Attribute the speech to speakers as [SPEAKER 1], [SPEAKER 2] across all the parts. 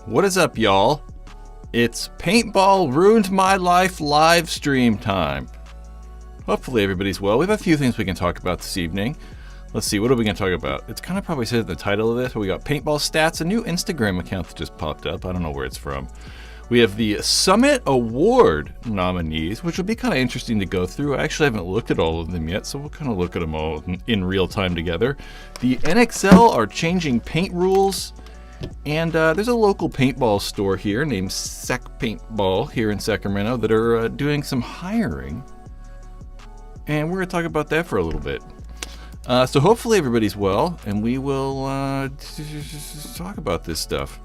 [SPEAKER 1] What is up, y'all? It's Paintball Ruined My Life live stream time. Hopefully everybody's well. We have a few things we can talk about this evening. Let's see, what are we going to talk about? It's kind of probably said in the title of this, but we got Paintball Stats, a new Instagram account that just popped up. I don't know where it's from. We have the Summit Award nominees, which will be kind of interesting to go through. I actually haven't looked at all of them yet, so we'll kind of look at them all in real time together. The NXL are changing paint rules. And there's a local paintball store here named Sac Paintball here in Sacramento that are doing some hiring. And we're going to talk about that for a little bit. So hopefully everybody's well, and we will talk about this stuff.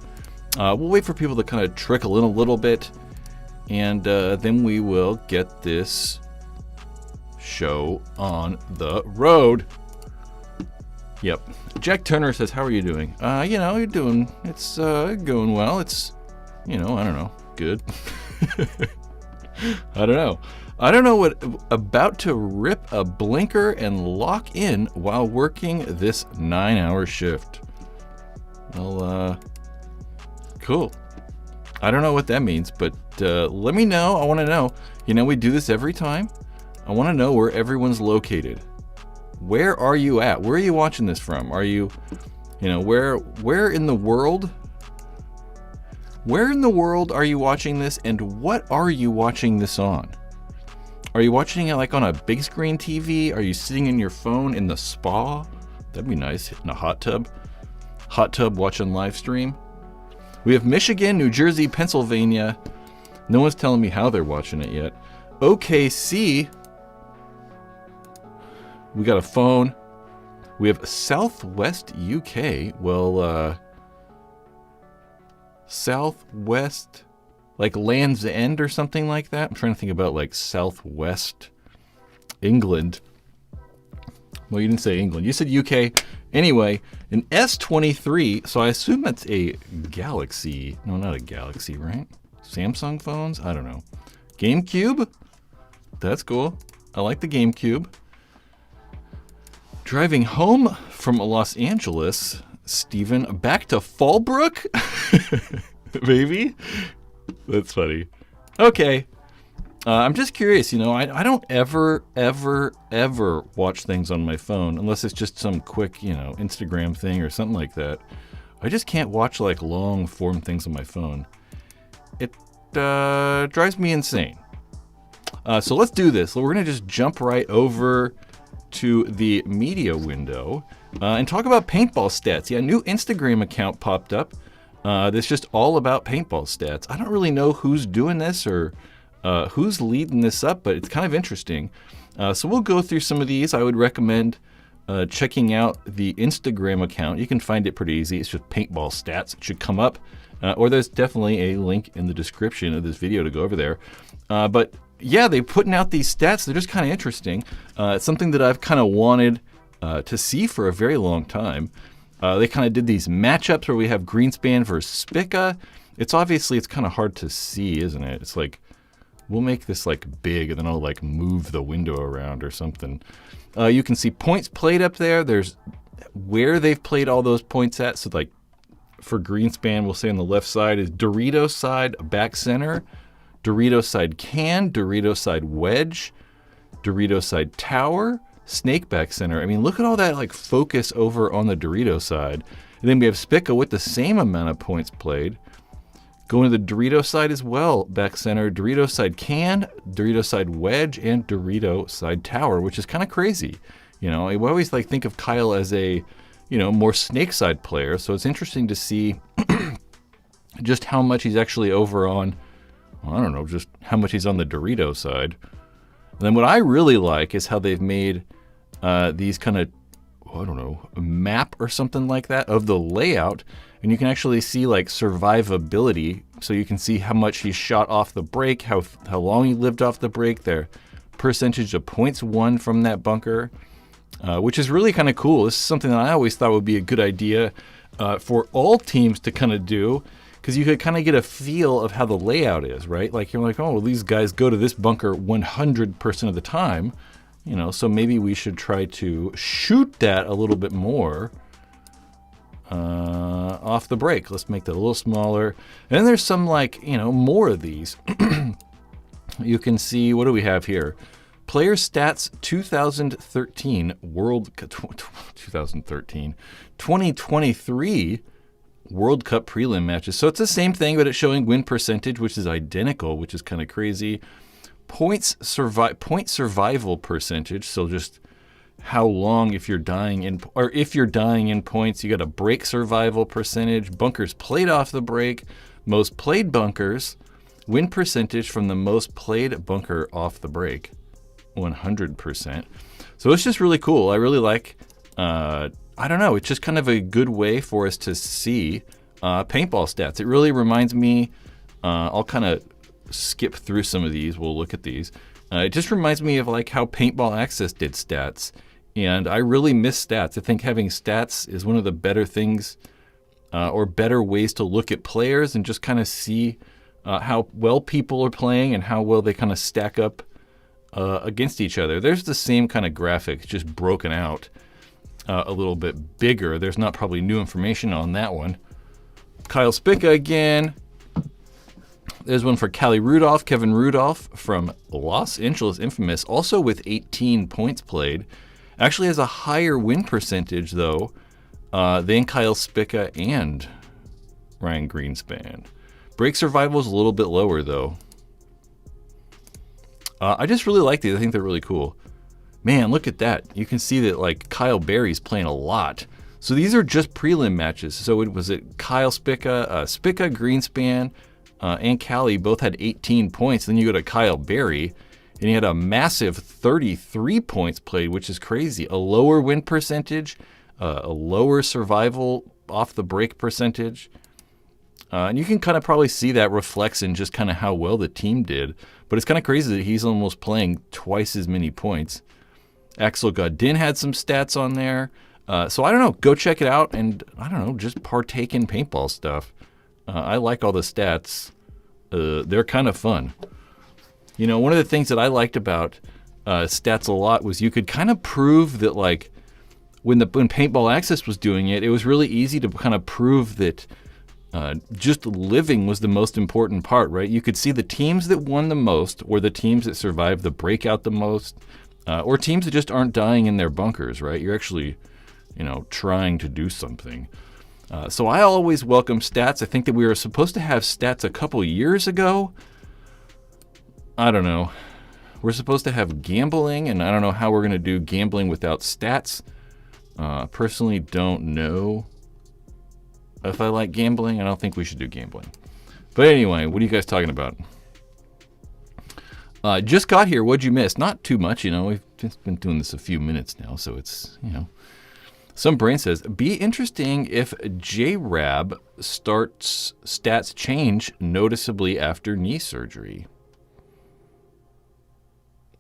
[SPEAKER 1] We'll wait for people to kind of trickle in a little bit, and then we will get this show on the road. Yep. Jack Turner says, how are you doing? You're doing, it's going well. It's, I don't know, good. I don't know what, about to rip a blinker and lock in while working this 9-hour shift. Well, cool. I don't know what that means, but let me know. I want to know. We do this every time. I want to know where everyone's located. Where are you at? Where are you watching this from? Are you, where in the world? Where in the world are you watching this, and what are you watching this on? Are you watching it like on a big screen TV? Are you sitting in your phone in the spa? That'd be nice, hitting a hot tub. Hot tub watching live stream. We have Michigan, New Jersey, Pennsylvania. No one's telling me how they're watching it yet. OKC. We got a phone. We have Southwest UK. Well, Southwest, like Land's End or something like that. I'm trying to think about like Southwest England. Well, you didn't say England. You said UK. Anyway, an S23. So I assume that's a Galaxy. No, not a Galaxy, right? Samsung phones? I don't know. GameCube? That's cool. I like the GameCube. Driving home from Los Angeles, Steven, back to Fallbrook? Maybe? That's funny. Okay. I'm just curious, I don't ever watch things on my phone unless it's just some quick, Instagram thing or something like that. I just can't watch like long form things on my phone. It drives me insane. So let's do this. We're going to just jump right over to the media window and talk about paintball stats. Yeah, a new Instagram account popped up that's just all about paintball stats. I don't really know who's doing this or who's leading this up, but it's kind of interesting. So we'll go through some of these. I would recommend checking out the Instagram account. You can find it pretty easy. It's just paintball stats. It should come up, or there's definitely a link in the description of this video to go over there. But yeah, they're putting out these stats. They're just kind of interesting. It's something that I've kind of wanted to see for a very long time. They kind of did these matchups where we have Greenspan versus Spica. It's kind of hard to see, isn't it? It's like, we'll make this like big and then I'll like move the window around or something. You can see points played up there. There's where they've played all those points at. So like for Greenspan, we'll say on the left side is Dorito side, back center. Dorito side can, Dorito side wedge, Dorito side tower, snake back center. I mean, look at all that like focus over on the Dorito side. And then we have Spica with the same amount of points played. Going to the Dorito side as well, back center, Dorito side can, Dorito side wedge, and Dorito side tower, which is kind of crazy. We always like think of Kyle as a, more snake side player. So it's interesting to see just how much he's actually over on, I don't know, just how much he's on the Dorito side. And then what I really like is how they've made these kind of, I don't know, a map or something like that of the layout. And you can actually see like survivability. So you can see how much he shot off the break, how long he lived off the break, their percentage of points won from that bunker, which is really kind of cool. This is something that I always thought would be a good idea for all teams to kind of do. Because you could kind of get a feel of how the layout is, right? Like you're like, oh, well, these guys go to this bunker 100% of the time, so maybe we should try to shoot that a little bit more off the break. Let's make that a little smaller. And then there's some like, more of these. You can see, what do we have here? Player Stats 2013 2023 World Cup prelim matches. So it's the same thing, but it's showing win percentage, which is identical, which is kind of crazy. Point survival percentage. So just how long if you're dying in points. You got a break survival percentage. Bunkers played off the break. Most played bunkers. Win percentage from the most played bunker off the break. 100%. So it's just really cool. I really like, I don't know, it's just kind of a good way for us to see paintball stats. It really reminds me, I'll kind of skip through some of these. We'll look at these. It just reminds me of like how Paintball Access did stats. And I really miss stats. I think having stats is one of the better things or better ways to look at players and just kind of see how well people are playing and how well they kind of stack up against each other. There's the same kind of graphic, just broken out a little bit bigger. There's not probably new information on that one. Kyle Spica again. There's one for Kevin Rudolph from Los Angeles Infamous, also with 18 points played. Actually has a higher win percentage, though, than Kyle Spica and Ryan Greenspan. Break survival is a little bit lower, though. I just really like these. I think they're really cool. Man, look at that. You can see that like Kyle Berry's playing a lot. So these are just prelim matches. So it was Kyle Spica, Spica, Greenspan, and Callie both had 18 points. Then you go to Kyle Berry, and he had a massive 33 points played, which is crazy. A lower win percentage, a lower survival off the break percentage. And you can kind of probably see that reflects in just kind of how well the team did. But it's kind of crazy that he's almost playing twice as many points. Axel Godin had some stats on there. So I don't know. Go check it out and, I don't know, just partake in paintball stuff. I like all the stats. They're kind of fun. One of the things that I liked about stats a lot was you could kind of prove that, like, when Paintball Access was doing it, it was really easy to kind of prove that just living was the most important part, right? You could see the teams that won the most or the teams that survived the breakout the most or teams that just aren't dying in their bunkers, right? You're actually, trying to do something. So I always welcome stats. I think that we were supposed to have stats a couple years ago. I don't know. We're supposed to have gambling, and I don't know how we're going to do gambling without stats. Personally, don't know if I like gambling. I don't think we should do gambling. But anyway, what are you guys talking about? Just got here. What'd you miss? Not too much, We've just been doing this a few minutes now, so it's, Some brain says, be interesting if J-Rab starts stats change noticeably after knee surgery.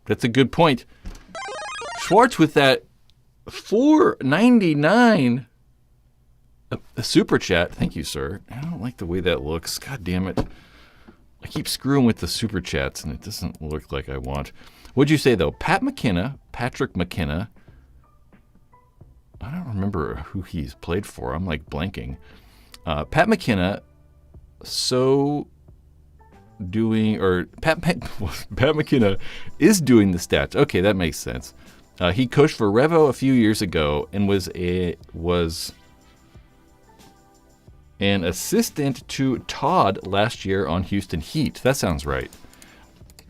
[SPEAKER 1] That's a good point. Schwartz with that $4.99 a super chat. Thank you, sir. I don't like the way that looks. God damn it. I keep screwing with the super chats, and it doesn't look like I want. What'd you say, though? Patrick McKenna. I don't remember who he's played for. I'm like blanking. Pat McKenna, Pat McKenna is doing the stats. Okay, that makes sense. He coached for Revo a few years ago and was an assistant to Todd last year on Houston Heat. That sounds right.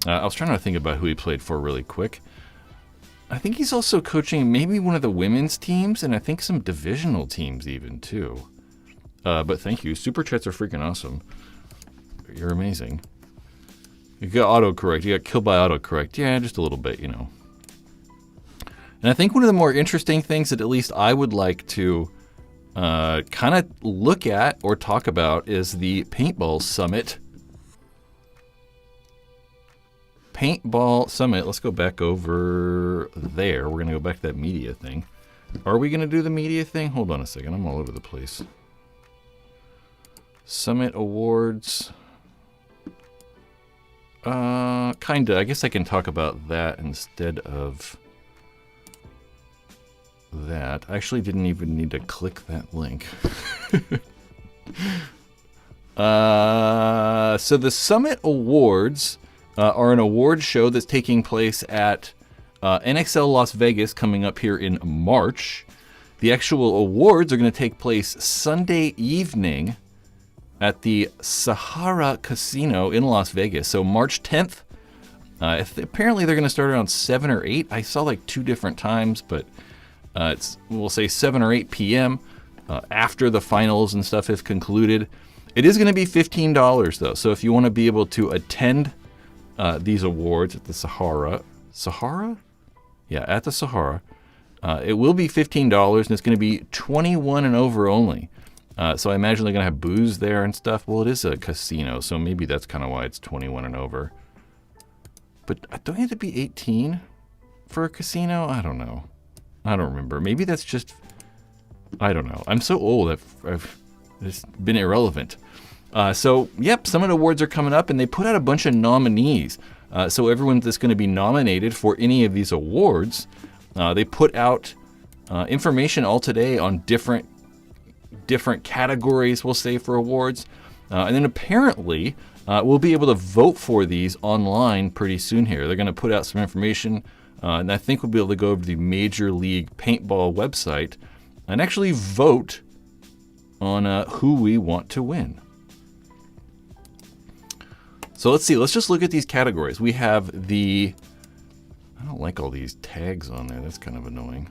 [SPEAKER 1] I was trying to think about who he played for really quick. I think he's also coaching maybe one of the women's teams and I think some divisional teams even too. But thank you. Super chats are freaking awesome. You're amazing. You got autocorrect. You got killed by autocorrect. Yeah, just a little bit, And I think one of the more interesting things that at least I would like to kind of look at or talk about is the Paintball Summit. Paintball Summit. Let's go back over there. We're going to go back to that media thing. Are we going to do the media thing? Hold on a second. I'm all over the place. Summit Awards. Kinda. I guess I can talk about that instead of that. I actually didn't even need to click that link. So the Summit Awards are an award show that's taking place at NXL Las Vegas coming up here in March. The actual awards are going to take place Sunday evening at the Sahara Casino in Las Vegas. So March 10th. Apparently they're going to start around 7 or 8. I saw like 2 different times, but we'll say 7 or 8 p.m. After the finals and stuff have concluded. It is going to be $15 though. So if you want to be able to attend these awards at the Sahara? Yeah, at the Sahara. It will be $15 and it's going to be 21 and over only. So I imagine they're going to have booze there and stuff. Well, it is a casino, so maybe that's kind of why it's 21 and over. But don't you have to be 18 for a casino? I don't know. I don't remember. Maybe that's just... I don't know. I'm so old. It's been irrelevant. So, yep, Summit Awards are coming up, and they put out a bunch of nominees. So everyone that's going to be nominated for any of these awards, they put out information all today on different categories, we'll say, for awards. And then apparently, we'll be able to vote for these online pretty soon here. They're going to put out some information, and I think we'll be able to go over to the Major League Paintball website and actually vote on who we want to win. So let's see. Let's just look at these categories. We have I don't like all these tags on there. That's kind of annoying.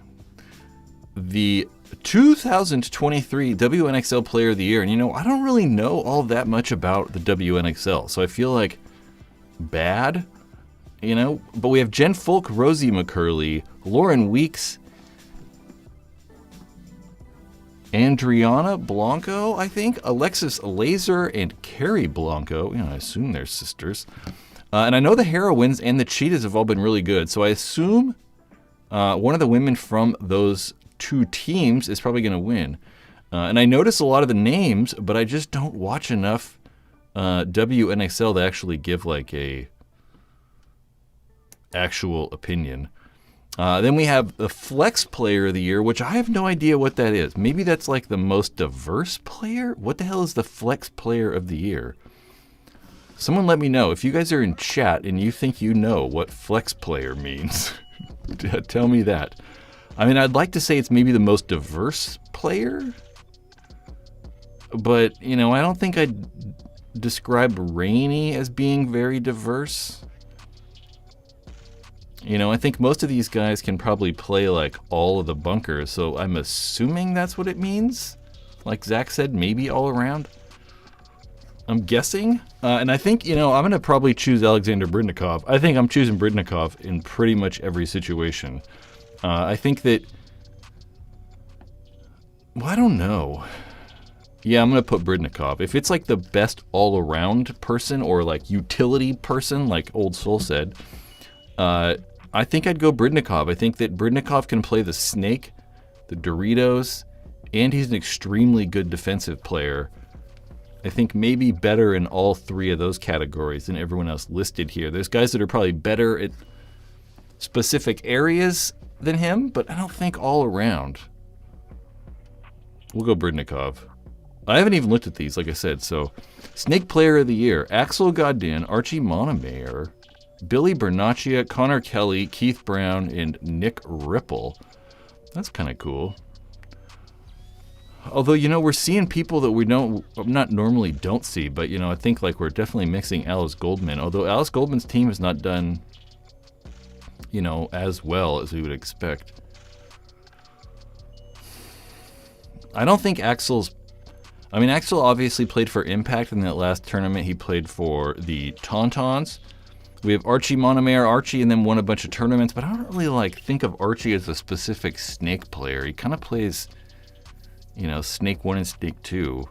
[SPEAKER 1] The 2023 WNXL Player of the Year. And I don't really know all that much about the WNXL. So I feel like bad, But we have Jen Folk, Rosie McCurley, Lauren Weeks, Andriana Blanco, I think, Alexis Laser, and Carrie Blanco. I assume they're sisters. And I know the heroines and the cheetahs have all been really good. So I assume one of the women from those 2 teams is probably going to win. And I notice a lot of the names, but I just don't watch enough WNXL to actually give like a actual opinion. Then we have the Flex Player of the Year, which I have no idea what that is. Maybe that's like the most diverse player? What the hell is the Flex Player of the Year? Someone let me know. If you guys are in chat and you think you know what Flex Player means, tell me that. I mean, I'd like to say it's maybe the most diverse player, but, I don't think I'd describe Rainey as being very diverse. I think most of these guys can probably play like all of the bunkers, so I'm assuming that's what it means. Like Zach said, maybe all around. I'm guessing. And I think, I'm going to probably choose Alexander Bridnikov. I think I'm choosing Bridnikov in pretty much every situation. I think that... Well, I don't know. Yeah, I'm going to put Bridnikov. If it's like the best all-around person or like utility person, like Old Soul said... I think I'd go Bridnikov. I think that Bridnikov can play the snake, the Doritos, and he's an extremely good defensive player. I think maybe better in all 3 of those categories than everyone else listed here. There's guys that are probably better at specific areas than him, but I don't think all around. We'll go Bridnikov. I haven't even looked at these, like I said. So, Snake Player of the Year, Axel Godin, Archie Monomayer, Billy Bernaccia, Connor Kelly, Keith Brown, and Nick Ripple. That's kind of cool. Although, we're seeing people that we not normally don't see, but, I think like we're definitely mixing Alice Goldman. Although Alice Goldman's team has not done, as well as we would expect. I don't think Axel obviously played for Impact in that last tournament. He played for the Tauntauns. We have Archie Monomayer, Archie, and then won a bunch of tournaments, but I don't really think of Archie as a specific Snake player. He kind of plays, Snake 1 and Snake 2.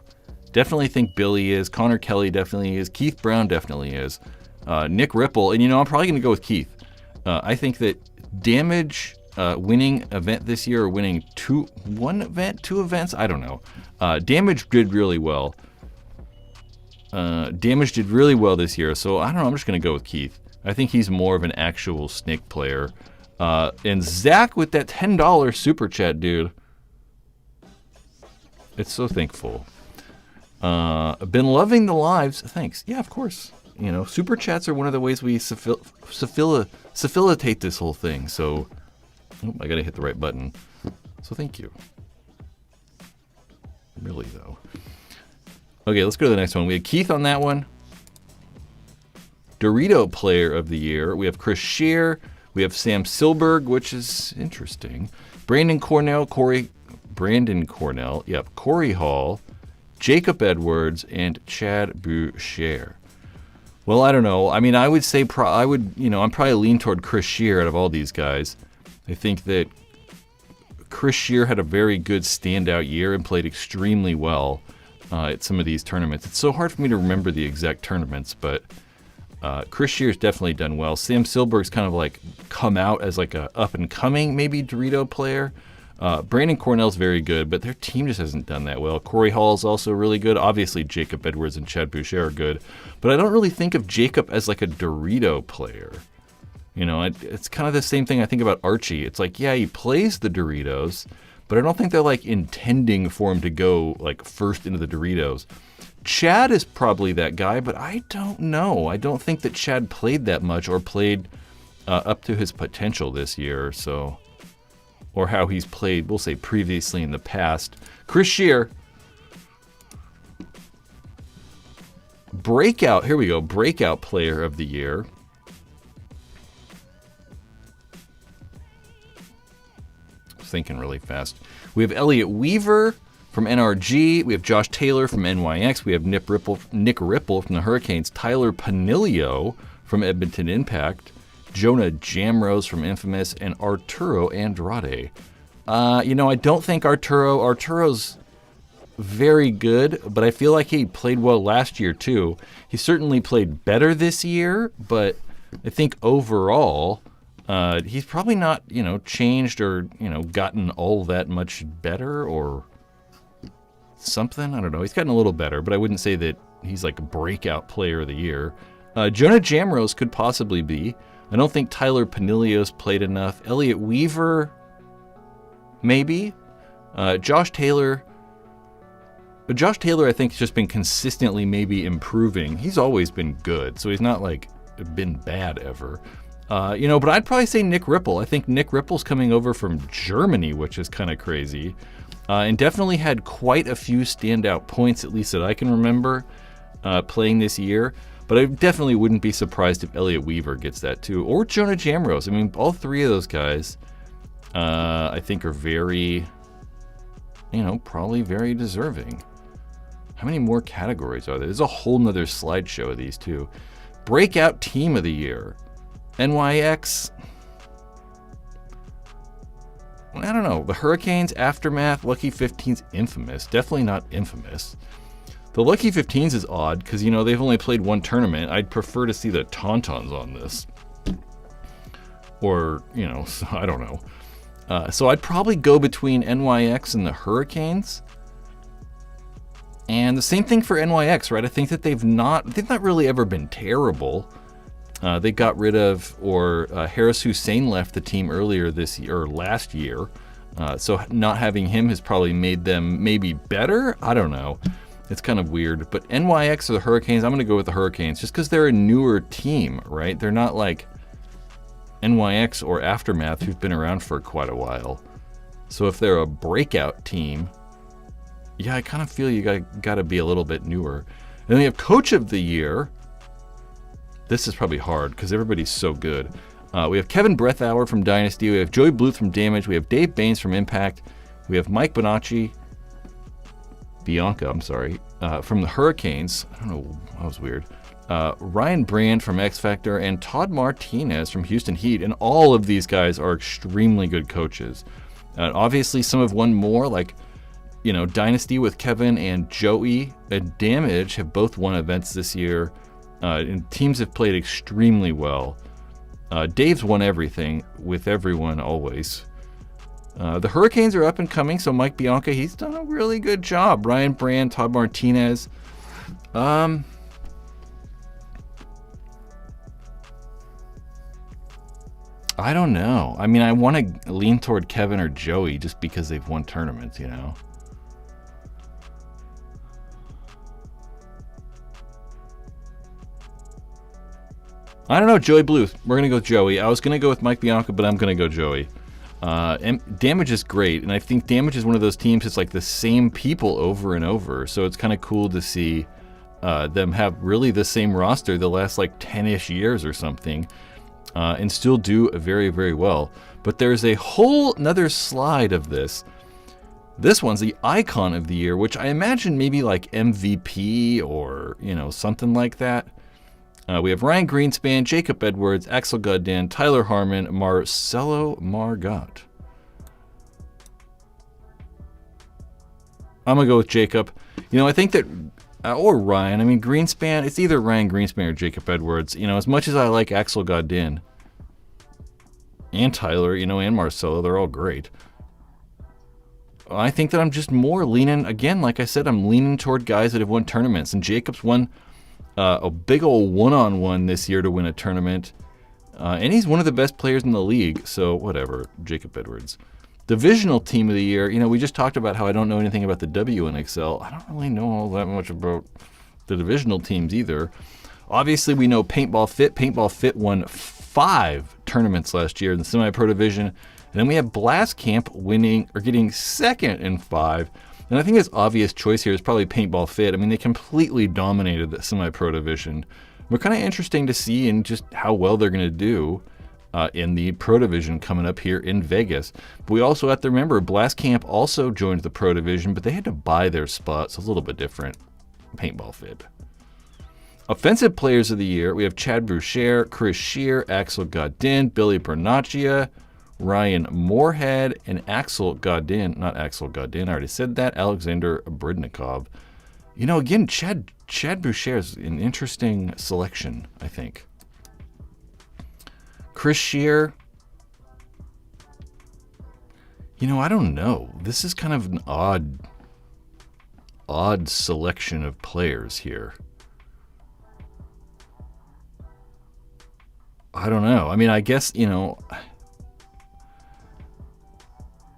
[SPEAKER 1] Definitely think Billy is. Connor Kelly definitely is. Keith Brown definitely is. Nick Ripple, and I'm probably going to go with Keith. I think that Damage winning event this year, or winning two events, I don't know. Damage did really well. Damage did really well this year, so I don't know, I'm just going to go with Keith. I think he's more of an actual Snake player. And Zach with that $10 super chat, dude. It's so thankful. I've been loving the lives. Thanks. Yeah, of course. You know, super chats are one of the ways we facilitate this whole thing. So, I gotta hit the right button. So thank you. Really, though. Okay, let's go to the next one. We had Keith on that one. Dorito Player of the Year. We have Chris Shear. We have Sam Silberg, which is interesting. Brandon Cornell. Yep. Corey Hall. Jacob Edwards. And Chad Boucher. Well, I don't know. I mean, I would say I'm probably lean toward Chris Shear out of all these guys. I think that Chris Shear had a very good standout year and played extremely well at some of these tournaments. It's so hard for me to remember the exact tournaments, but Chris Shear's definitely done well. Sam Silberg's kind of like come out as like a up-and-coming maybe Dorito player. Brandon Cornell's very good, but their team just hasn't done that well. Corey Hall's also really good. Obviously, Jacob Edwards and Chad Boucher are good, but I don't really think of Jacob as like a Dorito player. You know, it's kind of the same thing I think about Archie. It's like, yeah, he plays the Doritos, but I don't think they're like intending for him to go like first into the Doritos. Chad is probably that guy, but I don't know. I don't think that Chad played that much or played up to his potential this year, so, or how he's played, we'll say previously in the past. Chris Shear. Breakout, here we go, Breakout Player of the Year. Thinking really fast. We have Elliot Weaver from NRG. We have Josh Taylor from NYX. We have Nick Ripple from the Hurricanes. Tyler Panilio from Edmonton Impact. Jonah Jamrose from Infamous. And Arturo Andrade. I don't think Arturo's very good, but I feel like he played well last year too. He certainly played better this year, but I think overall he's probably not, changed or, gotten all that much better or something. I don't know. He's gotten a little better, but I wouldn't say that he's like a breakout player of the year. Jonah Jamrose could possibly be. I don't think Tyler Panilio's played enough. Elliot Weaver, maybe. Josh Taylor, I think, has just been consistently maybe improving. He's always been good, so he's not like been bad ever. But I'd probably say Nick Ripple. I think Nick Ripple's coming over from Germany, which is kind of crazy. And definitely had quite a few standout points, at least that I can remember, playing this year. But I definitely wouldn't be surprised if Elliot Weaver gets that too. Or Jonah Jamrose. I mean, all three of those guys, I think are very, probably very deserving. How many more categories are there? There's a whole nother slideshow of these two. Breakout Team of the Year. NYX, I don't know. The Hurricanes, Aftermath, Lucky 15's, Infamous. Definitely not Infamous. The Lucky 15's is odd because, they've only played one tournament. I'd prefer to see the Tauntauns on this. Or, I don't know. So I'd probably go between NYX and the Hurricanes. And the same thing for NYX, right? I think that they've not really ever been terrible. They got rid of, Harris Hussein left the team earlier this year, or last year. So not having him has probably made them maybe better. I don't know. It's kind of weird. But NYX or the Hurricanes, I'm going to go with the Hurricanes just because they're a newer team, right? They're not like NYX or Aftermath who've been around for quite a while. So if they're a breakout team, yeah, I kind of feel you got to be a little bit newer. And then we have Coach of the Year. This is probably hard because everybody's so good. We have Kevin Breathauer from Dynasty. We have Joey Bluth from Damage. We have Dave Baines from Impact. We have Mike Bianca, from the Hurricanes. I don't know, that was weird. Ryan Brand from X Factor and Todd Martinez from Houston Heat. And all of these guys are extremely good coaches. Obviously, some have won more, like, Dynasty with Kevin and Joey and Damage have both won events this year. And teams have played extremely well. Dave's won everything with everyone always. The Hurricanes are up and coming, so Mike Bianca, he's done a really good job. Ryan Brand, Todd Martinez. I don't know. I mean, I want to lean toward Kevin or Joey just because they've won tournaments, I don't know, Joey Bluth. We're going to go Joey. I was going to go with Mike Bianco, but I'm going to go Joey. And Damage is great, and I think Damage is one of those teams that's like the same people over and over, so it's kind of cool to see them have really the same roster the last like 10-ish years or something, and still do very, very well. But there's a whole another slide of this. This one's the Icon of the Year, which I imagine maybe like MVP or, you know, something like that. We have Ryan Greenspan, Jacob Edwards, Axel Godin, Tyler Harmon, Marcelo Margot. I'm going to go with Jacob. You know, I think that, or Ryan, I mean, Greenspan, it's either Ryan Greenspan or Jacob Edwards. You know, as much as I like Axel Godin and Tyler, you know, and Marcelo, they're all great. I think that I'm just more leaning, again, like I said, I'm leaning toward guys that have won tournaments. And Jacob's won a big old one-on-one this year to win a tournament. And he's one of the best players in the league. So whatever, Jacob Edwards. Divisional Team of the Year. You know, we just talked about how I don't know anything about the WNXL. I don't really know all that much about the divisional teams either. Obviously, we know Paintball Fit. Paintball Fit won 5 tournaments last year in the semi-pro division. And then we have Blast Camp winning or getting second in 5. And I think his obvious choice here is probably Paintball Fit. I mean, they completely dominated the semi-pro division. We're kind of interesting to see in just how well they're going to do in the pro division coming up here in Vegas. But we also have to remember, Blast Camp also joined the pro division, but they had to buy their spots. A little bit different. Paintball Fit. Offensive Players of the Year, we have Chad Boucher, Chris Shear, Axel Godin, Billy Bernaccia, Ryan Moorhead, and Axel Godin. Not Axel Godin, I already said that. Alexander Bridnikov. You know, again, Chad Boucher is an interesting selection, I think. Chris Shear. You know, I don't know. This is kind of an odd selection of players here. I don't know. I mean, I guess, you know,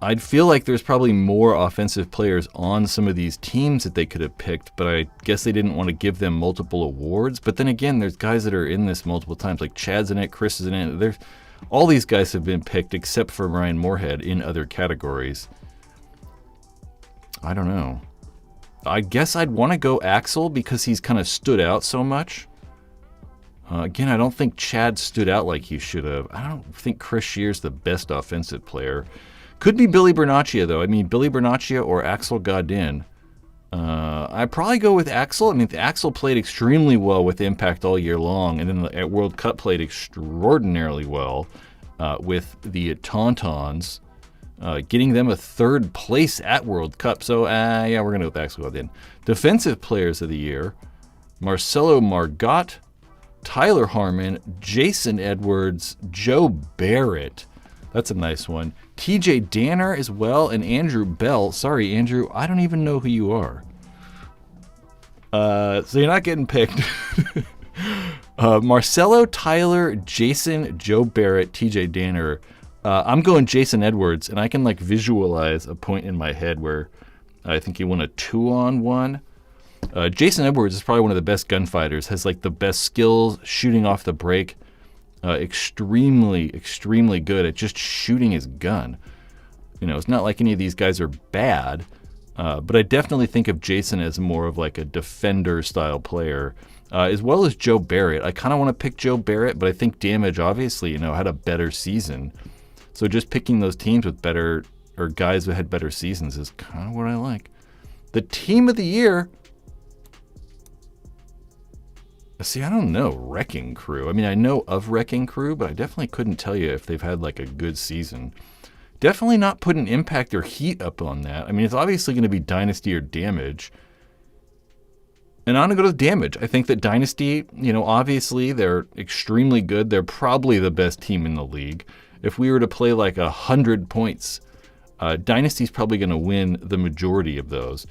[SPEAKER 1] I'd feel like there's probably more offensive players on some of these teams that they could have picked, but I guess they didn't want to give them multiple awards. But then again, there's guys that are in this multiple times, like Chad's in it, Chris is in it. All these guys have been picked except for Ryan Moorhead in other categories. I don't know. I guess I'd want to go Axel because he's kind of stood out so much. Again, I don't think Chad stood out like he should have. I don't think Chris Shear's the best offensive player. Could be Billy Bernaccia, though. I mean, Billy Bernaccia or Axel Godin. I'd probably go with Axel. I mean, Axel played extremely well with Impact all year long, and then at World Cup played extraordinarily well with the Tauntauns, getting them a 3rd place at World Cup. So, yeah, we're going to go with Axel Godin. Defensive Players of the Year, Marcelo Margot, Tyler Harmon, Jason Edwards, Joe Barrett. That's a nice one. TJ Danner as well, and Andrew Bell. Sorry, Andrew, I don't even know who you are. So you're not getting picked. Marcelo, Tyler, Jason, Joe Barrett, TJ Danner. I'm going Jason Edwards, and I can like visualize a point in my head where I think he won a 2-on-1. Jason Edwards is probably one of the best gunfighters, has like the best skills shooting off the break. Extremely good at just shooting his gun. You know, it's not like any of these guys are bad, but I definitely think of Jason as more of like a defender style player, as well as Joe Barrett. I kind of want to pick Joe Barrett, but I think Damage obviously, you know, had a better season. So just picking those teams with better, or guys who had better seasons is kind of what I like. The Team of the Year. See, I don't know Wrecking Crew. I mean, I know of Wrecking Crew, but I definitely couldn't tell you if they've had like a good season. Definitely not putting Impact or Heat up on that. I mean, it's obviously going to be Dynasty or Damage. And I'm going to go to Damage. I think that Dynasty, you know, obviously they're extremely good. They're probably the best team in the league. If we were to play like 100 points, Dynasty's probably going to win the majority of those.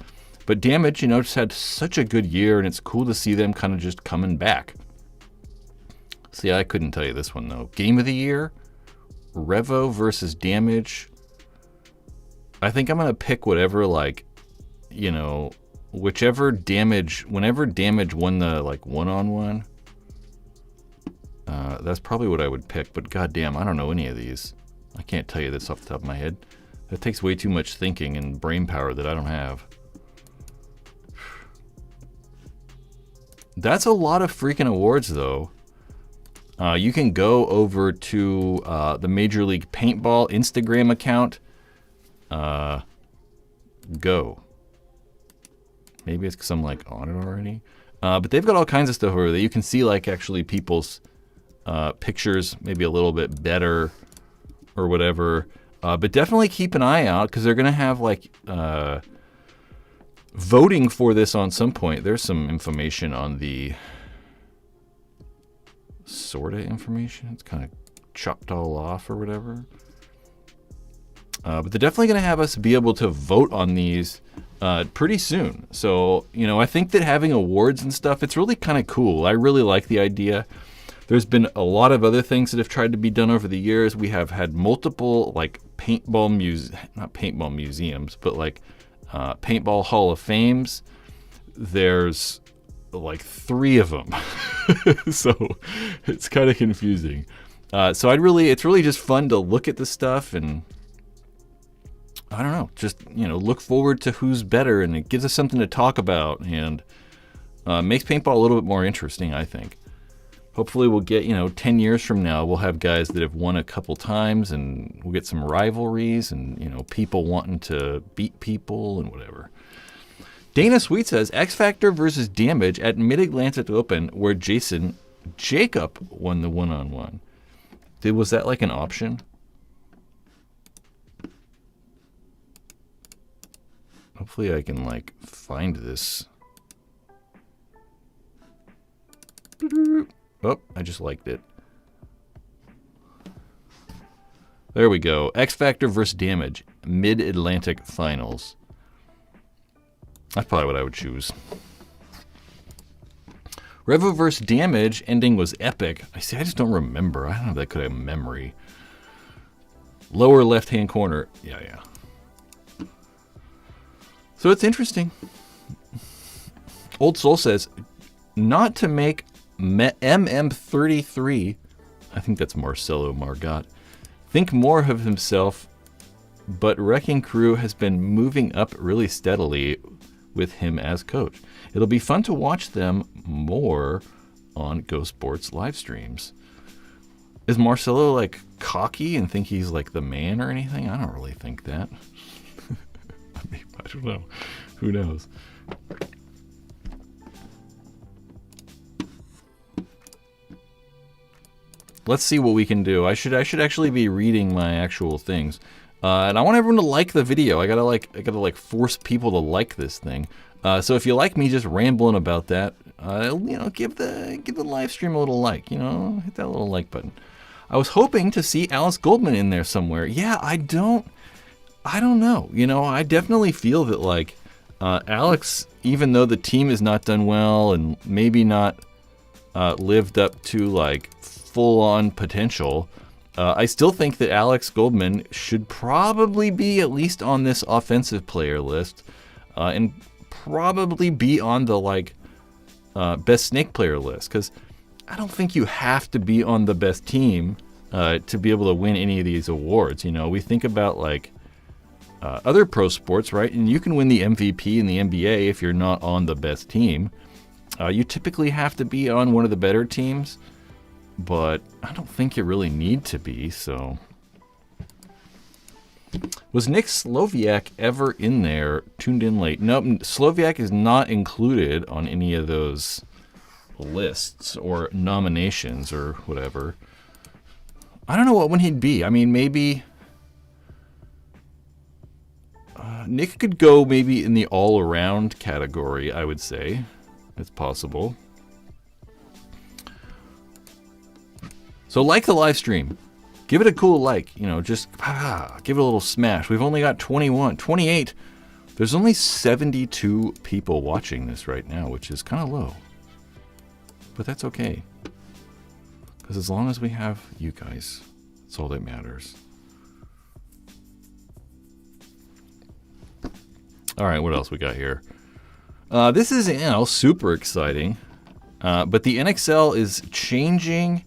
[SPEAKER 1] But Damage, you know, just had such a good year, and it's cool to see them kind of just coming back. See, I couldn't tell you this one, though. Game of the Year, Revo versus Damage. I think I'm going to pick whatever, like, you know, whichever Damage, whenever Damage won the, like, one-on-one. That's probably what I would pick, but goddamn, I don't know any of these. I can't tell you this off the top of my head. That takes way too much thinking and brain power that I don't have. That's a lot of freaking awards, though. You can go over to the Major League Paintball Instagram account. Go. Maybe it's because I'm like on it already. But they've got all kinds of stuff over there. You can see like actually people's pictures maybe a little bit better or whatever. But definitely keep an eye out because they're going to have like voting for this on some point. There's some information on the sort of information. It's kind of chopped all off or whatever. But they're definitely going to have us be able to vote on these pretty soon. So, you know, I think that having awards and stuff, it's really kind of cool. I really like the idea. There's been a lot of other things that have tried to be done over the years. We have had multiple, like, not paintball museums, but, like, paintball Hall of Fames. There's, like, 3 of them. So it's kind of confusing. So it's really just fun to look at this stuff and, I don't know, just, you know, look forward to who's better, and it gives us something to talk about, and makes paintball a little bit more interesting, I think. Hopefully we'll get, 10 years from now, we'll have guys that have won a couple times, and we'll get some rivalries, and, people wanting to beat people and whatever. Dana Sweet says, X Factor versus Damage at Mid-Atlantic Open, where Jacob won the one-on-one. Was that like an option? Hopefully I can, like, find this. Oh, I just liked it. There we go. X Factor versus Damage. Mid-Atlantic Finals. That's probably what I would choose. Revo versus Damage. Ending was epic. I just don't remember. I don't know if that could have memory. Lower left-hand corner. Yeah. So it's interesting. Old Soul says, not to make MM33, I think that's Marcelo Margot, think more of himself, but Wrecking Crew has been moving up really steadily with him as coach. It'll be fun to watch them more on Go Sports live streams. Is Marcelo like cocky and think he's like the man or anything? I don't really think that. I don't know. Who knows? Let's see what we can do. I should actually be reading my actual things, and I want everyone to like the video. I gotta force people to like this thing. So if you like me just rambling about that, give the live stream a little like. Hit that little like button. I was hoping to see Alice Goldman in there somewhere. Yeah, I don't know. I definitely feel that, like, Alex, even though the team has not done well and maybe not lived up to, like, full-on potential, I still think that Alex Goldman should probably be at least on this offensive player list and probably be on the, like, best snake player list, because I don't think you have to be on the best team to be able to win any of these awards. We think about, like, other pro sports, right? And you can win the MVP in the NBA if you're not on the best team. You typically have to be on one of the better teams, but I don't think you really need to be, so. Was Nick Sloviak ever in there, tuned in late? Nope, Sloviak is not included on any of those lists or nominations or whatever. I don't know what one he'd be. I mean, maybe Nick could go maybe in the all-around category, I would say. It's possible. So like the live stream. Give it a cool like. Just give it a little smash. We've only got 28. There's only 72 people watching this right now, which is kind of low. But that's okay. Because as long as we have you guys, that's all that matters. All right, what else we got here? This is super exciting. But the NXL is changing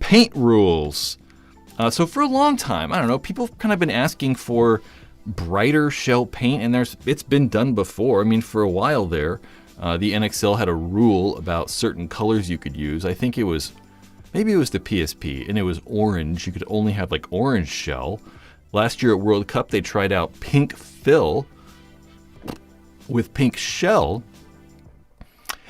[SPEAKER 1] paint rules. So for a long time, I don't know, people have kind of been asking for brighter shell paint, and it's been done before. I mean, for a while there, the NXL had a rule about certain colors you could use. I think maybe it was the PSP, and it was orange. You could only have like orange shell. Last year at World Cup, they tried out pink fill with pink shell.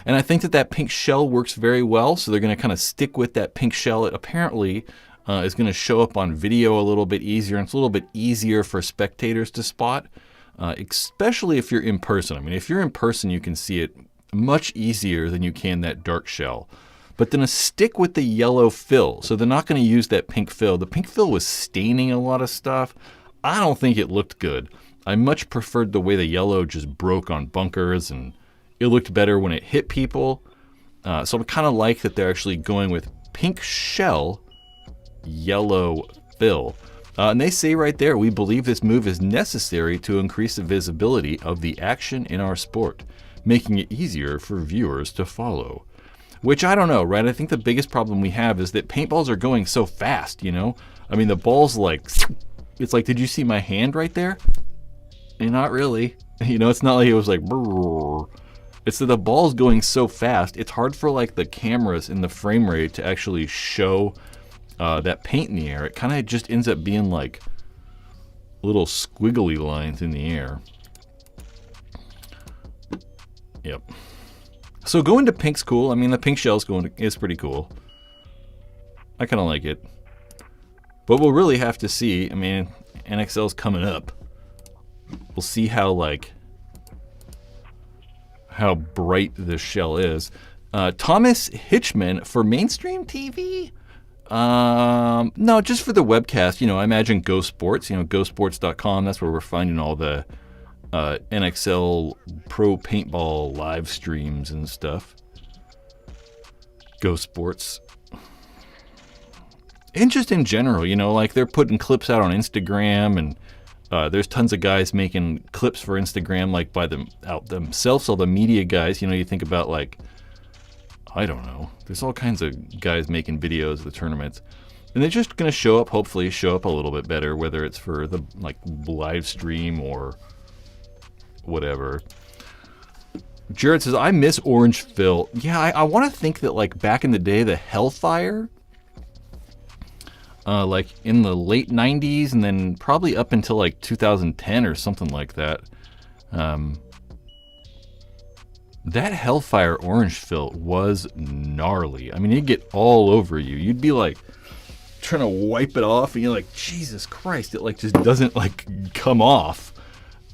[SPEAKER 1] And I think that pink shell works very well, so they're going to kind of stick with that pink shell. It apparently is going to show up on video a little bit easier, and it's a little bit easier for spectators to spot, especially if you're in person. I mean, if you're in person, you can see it much easier than you can that dark shell. But then stick with the yellow fill. So they're not going to use that pink fill. The pink fill was staining a lot of stuff. I don't think it looked good. I much preferred the way the yellow just broke on bunkers, and it looked better when it hit people. So I kind of like that they're actually going with pink shell, yellow fill. And they say right there, we believe this move is necessary to increase the visibility of the action in our sport, making it easier for viewers to follow. Which I don't know, right? I think the biggest problem we have is that paintballs are going so fast, you know? I mean, the ball's like, it's like, did you see my hand right there? Not really. You know, it's not like it was like, brrr. It's that the ball's going so fast, it's hard for like the cameras in the frame rate to actually show that paint in the air. It kind of just ends up being like little squiggly lines in the air. Yep. So going to pink's cool. I mean, the pink shell's is pretty cool. I kind of like it. But we'll really have to see. I mean, NXL's coming up. We'll see how bright this shell is. Thomas Hitchman for mainstream TV? No, just for the webcast. You know, I imagine Go Sports. You know, GoSports.com. That's where we're finding all the NXL Pro Paintball live streams and stuff. Go Sports. And just in general, you know, like they're putting clips out on Instagram, and there's tons of guys making clips for Instagram, like by themselves, all the media guys. You know, you think about like, I don't know, there's all kinds of guys making videos of the tournaments. And they're just going to hopefully show up a little bit better, whether it's for the like live stream or whatever. Jared says, I miss orange fill. Yeah, I want to think that like back in the day, the Hellfire, like in the late 90s and then probably up until like 2010 or something like that, that Hellfire orange fill was gnarly. I mean, it'd get all over you. You'd be like trying to wipe it off, and you're like, Jesus Christ, it like just doesn't like come off.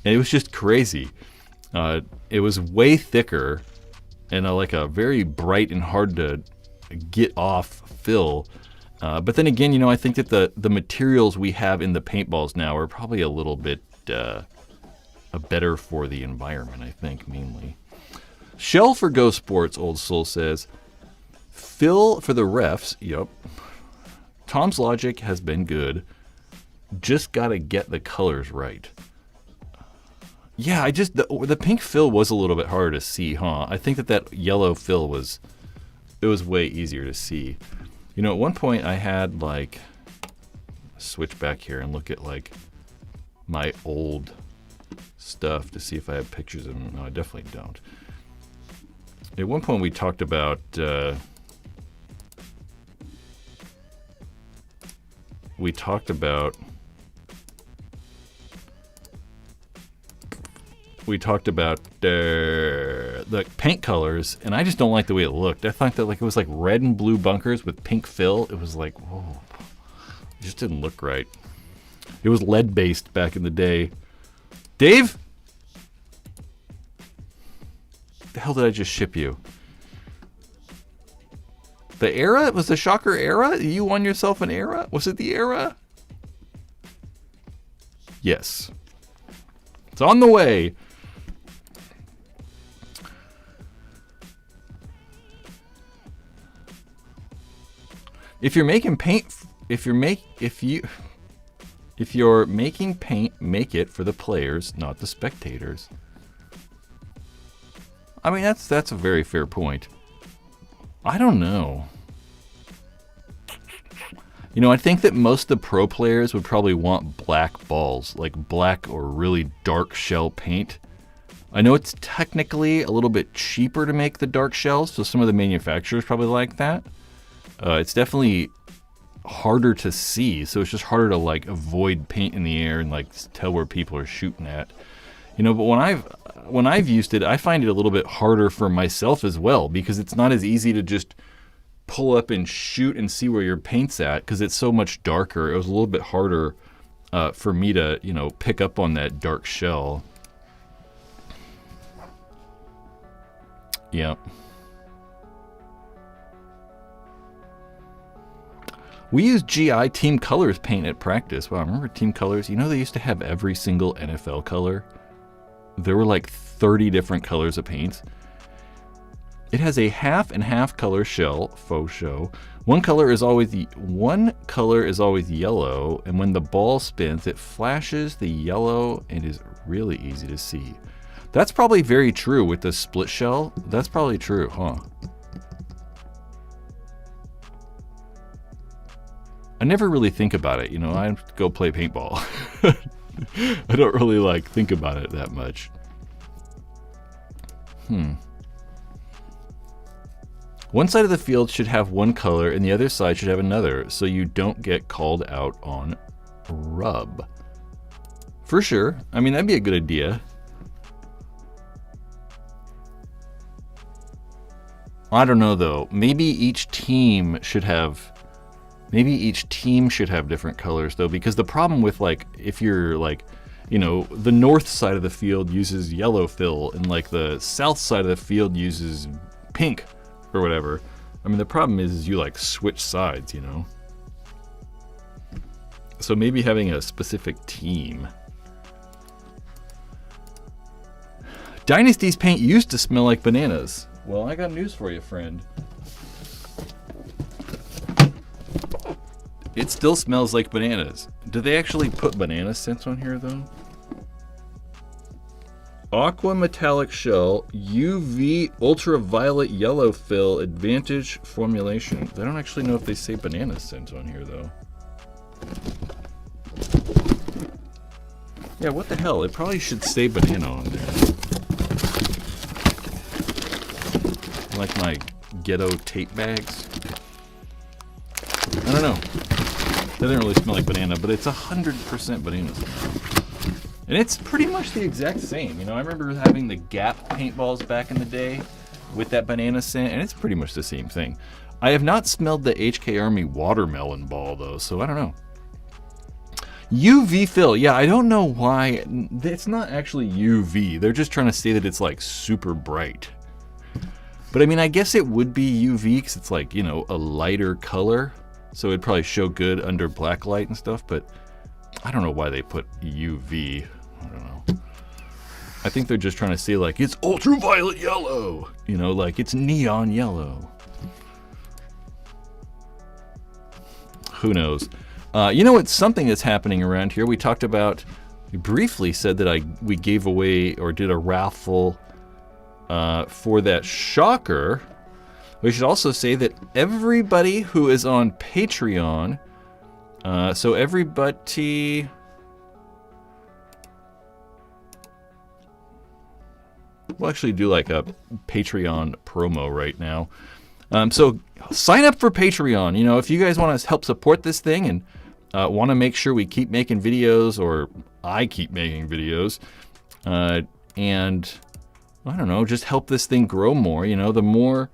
[SPEAKER 1] And it was just crazy. It was way thicker and like a very bright and hard to get off fill. But then again, you know, I think that the materials we have in the paintballs now are probably a little bit better for the environment, I think, mainly. Shell for Go Sports, Old Soul says, fill for the refs. Yep. Tom's logic has been good. Just got to get the colors right. Yeah, the pink fill was a little bit harder to see, huh? I think that yellow fill was way easier to see. You know, at one point I had like, switch back here and look at like my old stuff to see if I have pictures of them. No, I definitely don't. At one point we talked about the paint colors, and I just don't like the way it looked. I thought that like it was like red and blue bunkers with pink fill. It was like, whoa, it just didn't look right. It was lead based back in the day. Dave, the hell did I just ship you? The Era? Was the Shocker Era? You won yourself an Era? Was it the Era? Yes. It's on the way. If you're making paint, if you're making paint, make it for the players, not the spectators. I mean, that's a very fair point. I don't know. You know, I think that most of the pro players would probably want black balls, like black or really dark shell paint. I know it's technically a little bit cheaper to make the dark shells, so some of the manufacturers probably like that. It's definitely harder to see, so it's just harder to like avoid paint in the air and like tell where people are shooting at. You know, but when I've used it, I find it a little bit harder for myself as well, because it's not as easy to just pull up and shoot and see where your paint's at, because it's so much darker. It was a little bit harder for me to, you know, pick up on that dark shell. Yeah. We use GI Team Colors paint at practice. Wow, remember Team Colors? You know they used to have every single NFL color? There were like 30 different colors of paints. It has a half and half color shell, faux show. One color is always yellow, and when the ball spins, it flashes the yellow and is really easy to see. That's probably very true with the split shell. That's probably true, huh? I never really think about it, you know, I go play paintball. I don't really like think about it that much. One side of the field should have one color and the other side should have another, so you don't get called out on rub. For sure. I mean, that'd be a good idea. I don't know though. Maybe each team should have different colors though, because the problem with like, if you're like, you know, the north side of the field uses yellow fill and like the south side of the field uses pink or whatever. I mean, the problem is you like switch sides, you know? So maybe having a specific team. Dynasty's paint used to smell like bananas. Well, I got news for you, friend. It still smells like bananas. Do they actually put banana scents on here, though? Aqua metallic shell, UV ultraviolet yellow fill, advantage formulation. I don't actually know if they say banana scent on here, though. Yeah, what the hell? It probably should say banana on there. Like my ghetto tape bags. I don't know. They didn't really smell like banana, but it's 100% banana smell. And it's pretty much the exact same. You know, I remember having the Gap paintballs back in the day with that banana scent, and it's pretty much the same thing. I have not smelled the HK Army watermelon ball, though, so I don't know. UV fill. Yeah, I don't know why. It's not actually UV. They're just trying to say that it's like super bright. But I mean, I guess it would be UV because it's like, you know, a lighter color. So it'd probably show good under black light and stuff, but I don't know why they put UV. I don't know. I think they're just trying to say like, it's ultraviolet yellow. You know, like it's neon yellow. Who knows? You know, it's something that's happening around here. We talked about, we briefly said that we gave away or did a raffle for that shocker. We should also say that everybody who is on Patreon, so everybody, we'll actually do like a Patreon promo right now. So sign up for Patreon. You know, if you guys want to help support this thing and want to make sure we keep making videos, or I keep making videos, and I don't know, just help this thing grow more. You know, the more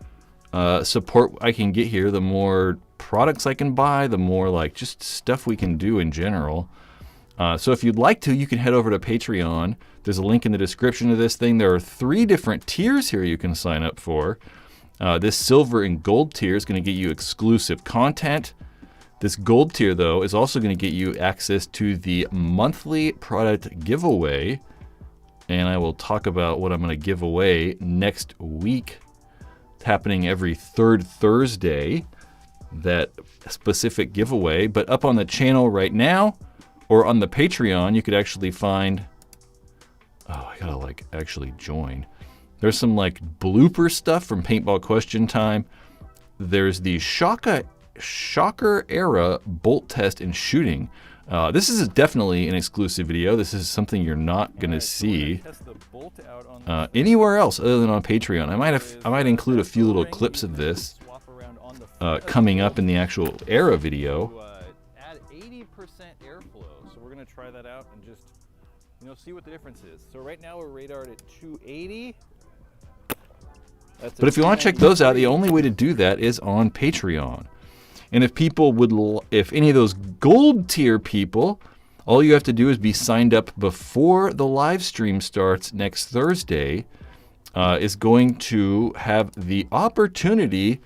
[SPEAKER 1] support I can get here, the more products I can buy, the more like just stuff we can do in general. So if you'd like to, you can head over to Patreon. There's a link in the description of this thing. There are 3 different tiers here you can sign up for. This silver and gold tier is going to get you exclusive content. This gold tier, though, is also going to get you access to the monthly product giveaway. And I will talk about what I'm going to give away next week. It's happening every 3rd Thursday, that specific giveaway. But up on the channel right now, or on the Patreon, you could actually find, oh, I gotta like actually join. There's some like blooper stuff from Paintball Question Time. There's the Shaka Shocker Era Bolt Test and Shooting. This is definitely an exclusive video. This is something you're not going to see anywhere else other than on Patreon. I might include a few little clips of this coming up in the actual Era video.
[SPEAKER 2] Add 80% airflow. So we're going to try that out and just, see what the difference is. So right now we're radared at 280.
[SPEAKER 1] But if you want to check those out, the only way to do that is on Patreon. And if people if any of those gold tier people, all you have to do is be signed up before the live stream starts next Thursday, is going to have the opportunity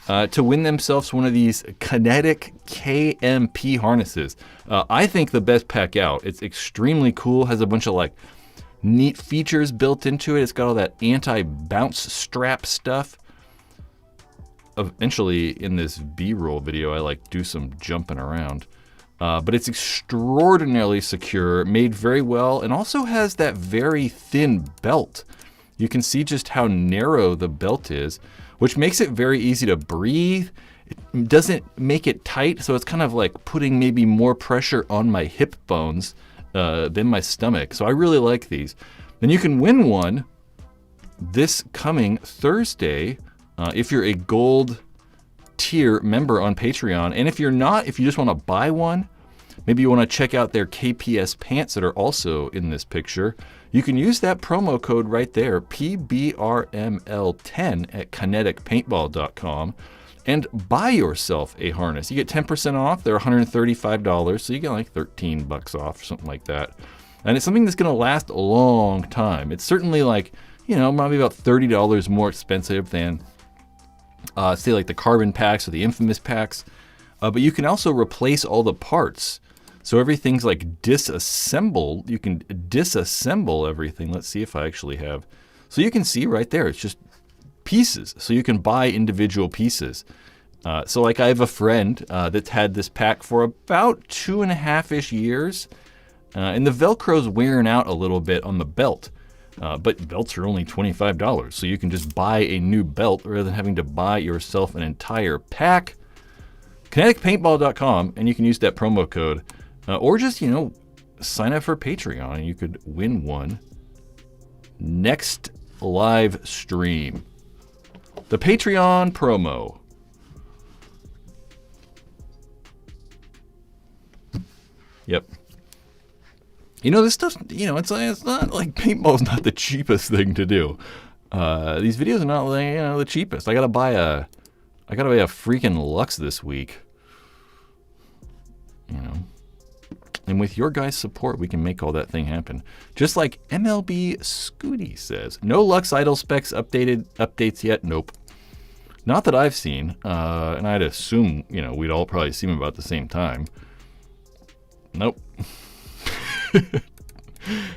[SPEAKER 1] to win themselves one of these Kinetic KMP harnesses. I think the best pack out. It's extremely cool. Has a bunch of neat features built into it. It's got all that anti-bounce strap stuff. Eventually, in this B-roll video, I do some jumping around. But it's extraordinarily secure, made very well, and also has that very thin belt. You can see just how narrow the belt is, which makes it very easy to breathe. It doesn't make it tight, so it's kind of like putting maybe more pressure on my hip bones than my stomach. So I really like these. Then you can win one this coming Thursday if you're a gold tier member on Patreon. And if you're not, if you just want to buy one, maybe you want to check out their KPS pants that are also in this picture, you can use that promo code right there, PBRML10 at kineticpaintball.com, and buy yourself a harness. You get 10% off. They're $135, so you get like $13 off, something like that. And it's something that's going to last a long time. It's certainly maybe about $30 more expensive than say the carbon packs or the infamous packs, but you can also replace all the parts. So everything's disassembled. You can disassemble everything. Let's see if I actually have. So you can see right there, it's just pieces. So you can buy individual pieces. So I have a friend that's had this pack for about 2.5-ish years, and the Velcro's wearing out a little bit on the belt. But belts are only $25, so you can just buy a new belt rather than having to buy yourself an entire pack. KineticPaintball.com, and you can use that promo code, or just sign up for Patreon, and you could win one next live stream. The Patreon promo. Yep. This stuff, it's not like paintball's not the cheapest thing to do. These videos are not the cheapest. I gotta buy a freaking Lux this week. And with your guys' support, we can make all that thing happen. Just like MLB Scooty says, no Lux idle specs updates yet. Nope, not that I've seen. And I'd assume we'd all probably see them about the same time. Nope.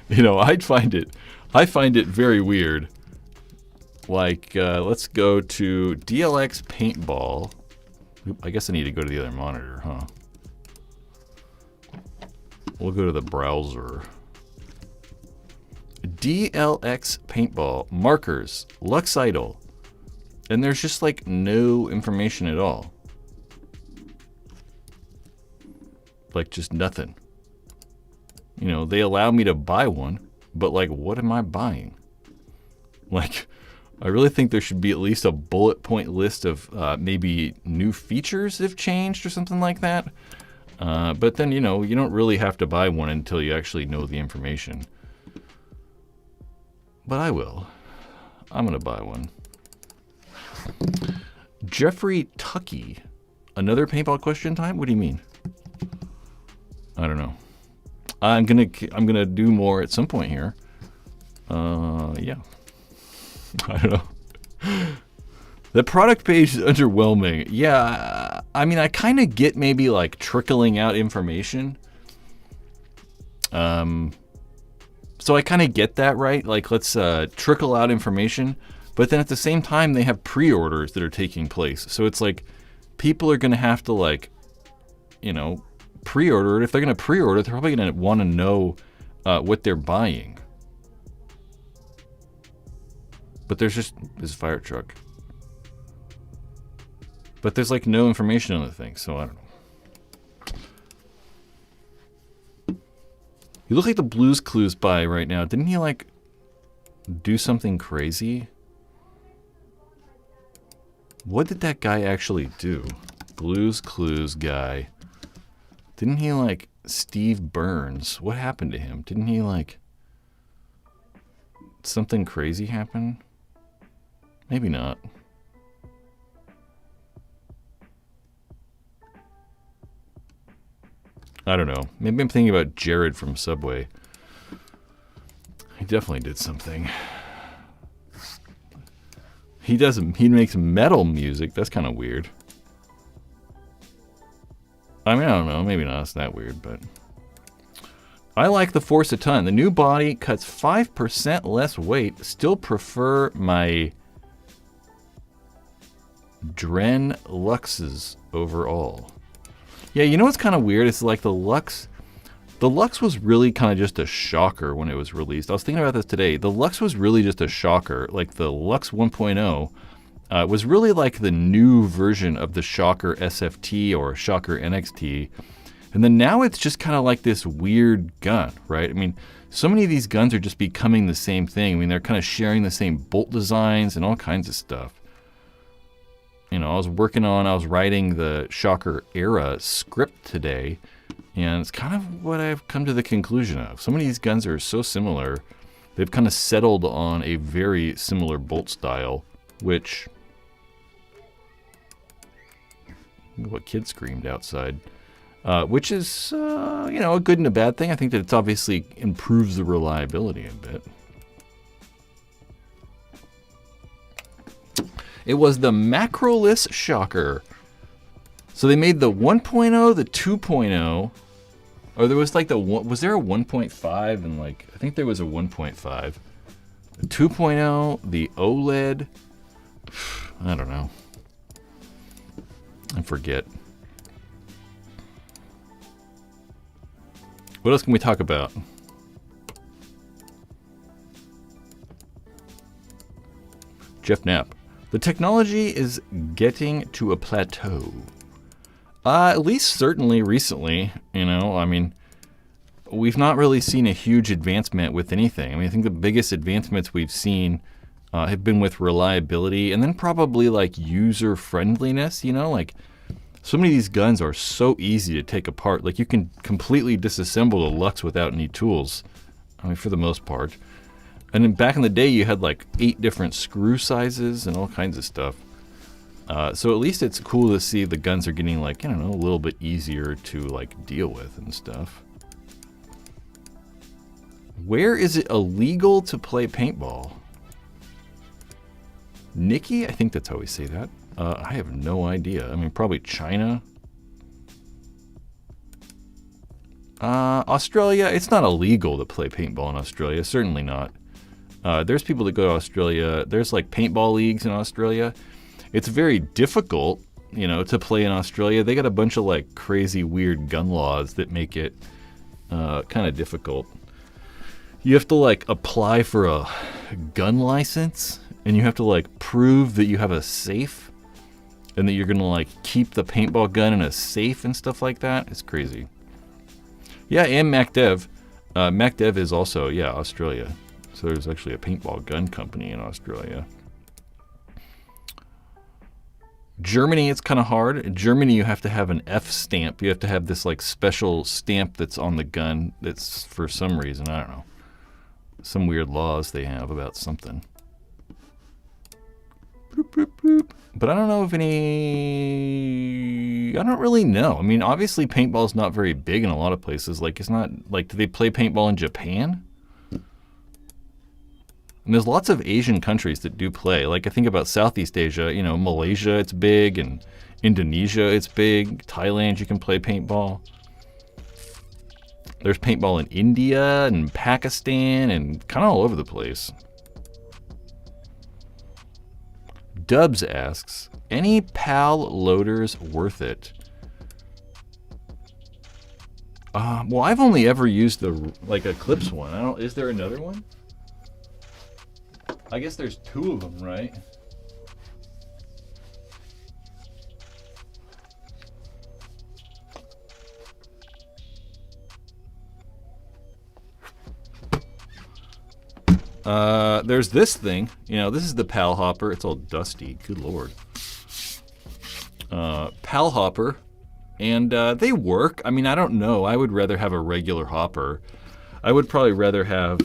[SPEAKER 1] I find it very weird. Let's go to DLX Paintball. I guess I need to go to the other monitor, huh? We'll go to the browser. DLX Paintball, markers, Lux idle. And there's just no information at all. Just nothing. They allow me to buy one, but what am I buying? I really think there should be at least a bullet point list of maybe new features have changed or something like that. But then, you don't really have to buy one until you actually know the information. But I will. I'm going to buy one. Jeffrey Tucky. Another paintball question time? What do you mean? I don't know. I'm gonna do more at some point here. Yeah. I don't know. The product page is underwhelming. Yeah, I kind of get maybe trickling out information. So I kind of get that, right? Let's trickle out information, but then at the same time they have pre-orders that are taking place. So it's people are gonna have to pre-order it. If they're going to pre-order, they're probably going to want to know what they're buying. But there's just this fire truck. But there's like no information on the thing, so I don't know. You look like the Blues Clues guy right now. Didn't he like do something crazy? What did that guy actually do? Blues Clues guy. Didn't he like Steve Burns? What happened to him? Didn't he like something crazy happen? Maybe not. I don't know. Maybe I'm thinking about Jared from Subway. He definitely did something. He makes metal music. That's kind of weird. I mean, I don't know. Maybe not. It's that weird, but I like the Force a ton. The new body cuts 5% less weight. Still prefer my Dren Luxes overall. Yeah, you know what's kind of weird? It's like the Lux. The Lux was really kind of just a shocker when it was released. I was thinking about this today. The Lux was really just a shocker. Like the Lux 1.0 was really like the new version of the Shocker SFT or Shocker NXT. And then now it's just kind of like this weird gun, right? I mean, so many of these guns are just becoming the same thing. I mean, they're kind of sharing the same bolt designs and all kinds of stuff. You know, I was writing the Shocker era script today, and it's kind of what I've come to the conclusion of. Some of these guns are so similar, they've kind of settled on a very similar bolt style, which... What kid screamed outside? Which is, you know, a good and a bad thing. I think that it's obviously improves the reliability a bit. It was the macroless Shocker. So they made the 1.0, the 2.0, or there was like was there a 1.5 and like, I think there was a 1.5. The 2.0, the OLED, I don't know. I forget. What else can we talk about? Jeff Knapp. The technology is getting to a plateau. At least certainly recently, you know, I mean, we've not really seen a huge advancement with anything. I mean, I think the biggest advancements we've seen have been with reliability and then probably like user friendliness, you know, like so many of these guns are so easy to take apart. Like you can completely disassemble a Lux without any tools. I mean, for the most part. And then back in the day, you had like 8 different screw sizes and all kinds of stuff. So at least it's cool to see the guns are getting like, I don't know, a little bit easier to like deal with and stuff. Where is it illegal to play paintball? Nikki? I think that's how we say that. I have no idea. I mean, probably China. Australia, it's not illegal to play paintball in Australia. Certainly not. There's people that go to Australia. There's like paintball leagues in Australia. It's very difficult, you know, to play in Australia. They got a bunch of like crazy weird gun laws that make it kind of difficult. You have to like apply for a gun license, and you have to like prove that you have a safe and that you're going to like keep the paintball gun in a safe and stuff like that. It's crazy. Yeah, and MacDev. MacDev is also, yeah, Australia. So there's actually a paintball gun company in Australia. Germany, it's kind of hard. In Germany, you have to have an F stamp. You have to have this like special stamp that's on the gun that's for some reason, I don't know. Some weird laws they have about something. Boop, boop, boop. But I don't know if any... I don't really know. I mean, obviously paintball's not very big in a lot of places. Like, it's not... Like, do they play paintball in Japan? And there's lots of Asian countries that do play. Like, I think about Southeast Asia, you know, Malaysia, it's big, and Indonesia, it's big. Thailand, you can play paintball. There's paintball in India and Pakistan and kind of all over the place. Dubs asks, any PAL loaders worth it? Well, I've only ever used the like Eclipse one. I don't. Is there another one? I guess there's 2 of them, right? There's this thing. You know, this is the Pal Hopper. It's all dusty. Good Lord. Pal Hopper. And they work. I mean, I don't know. I would rather have a regular hopper. I would probably rather have...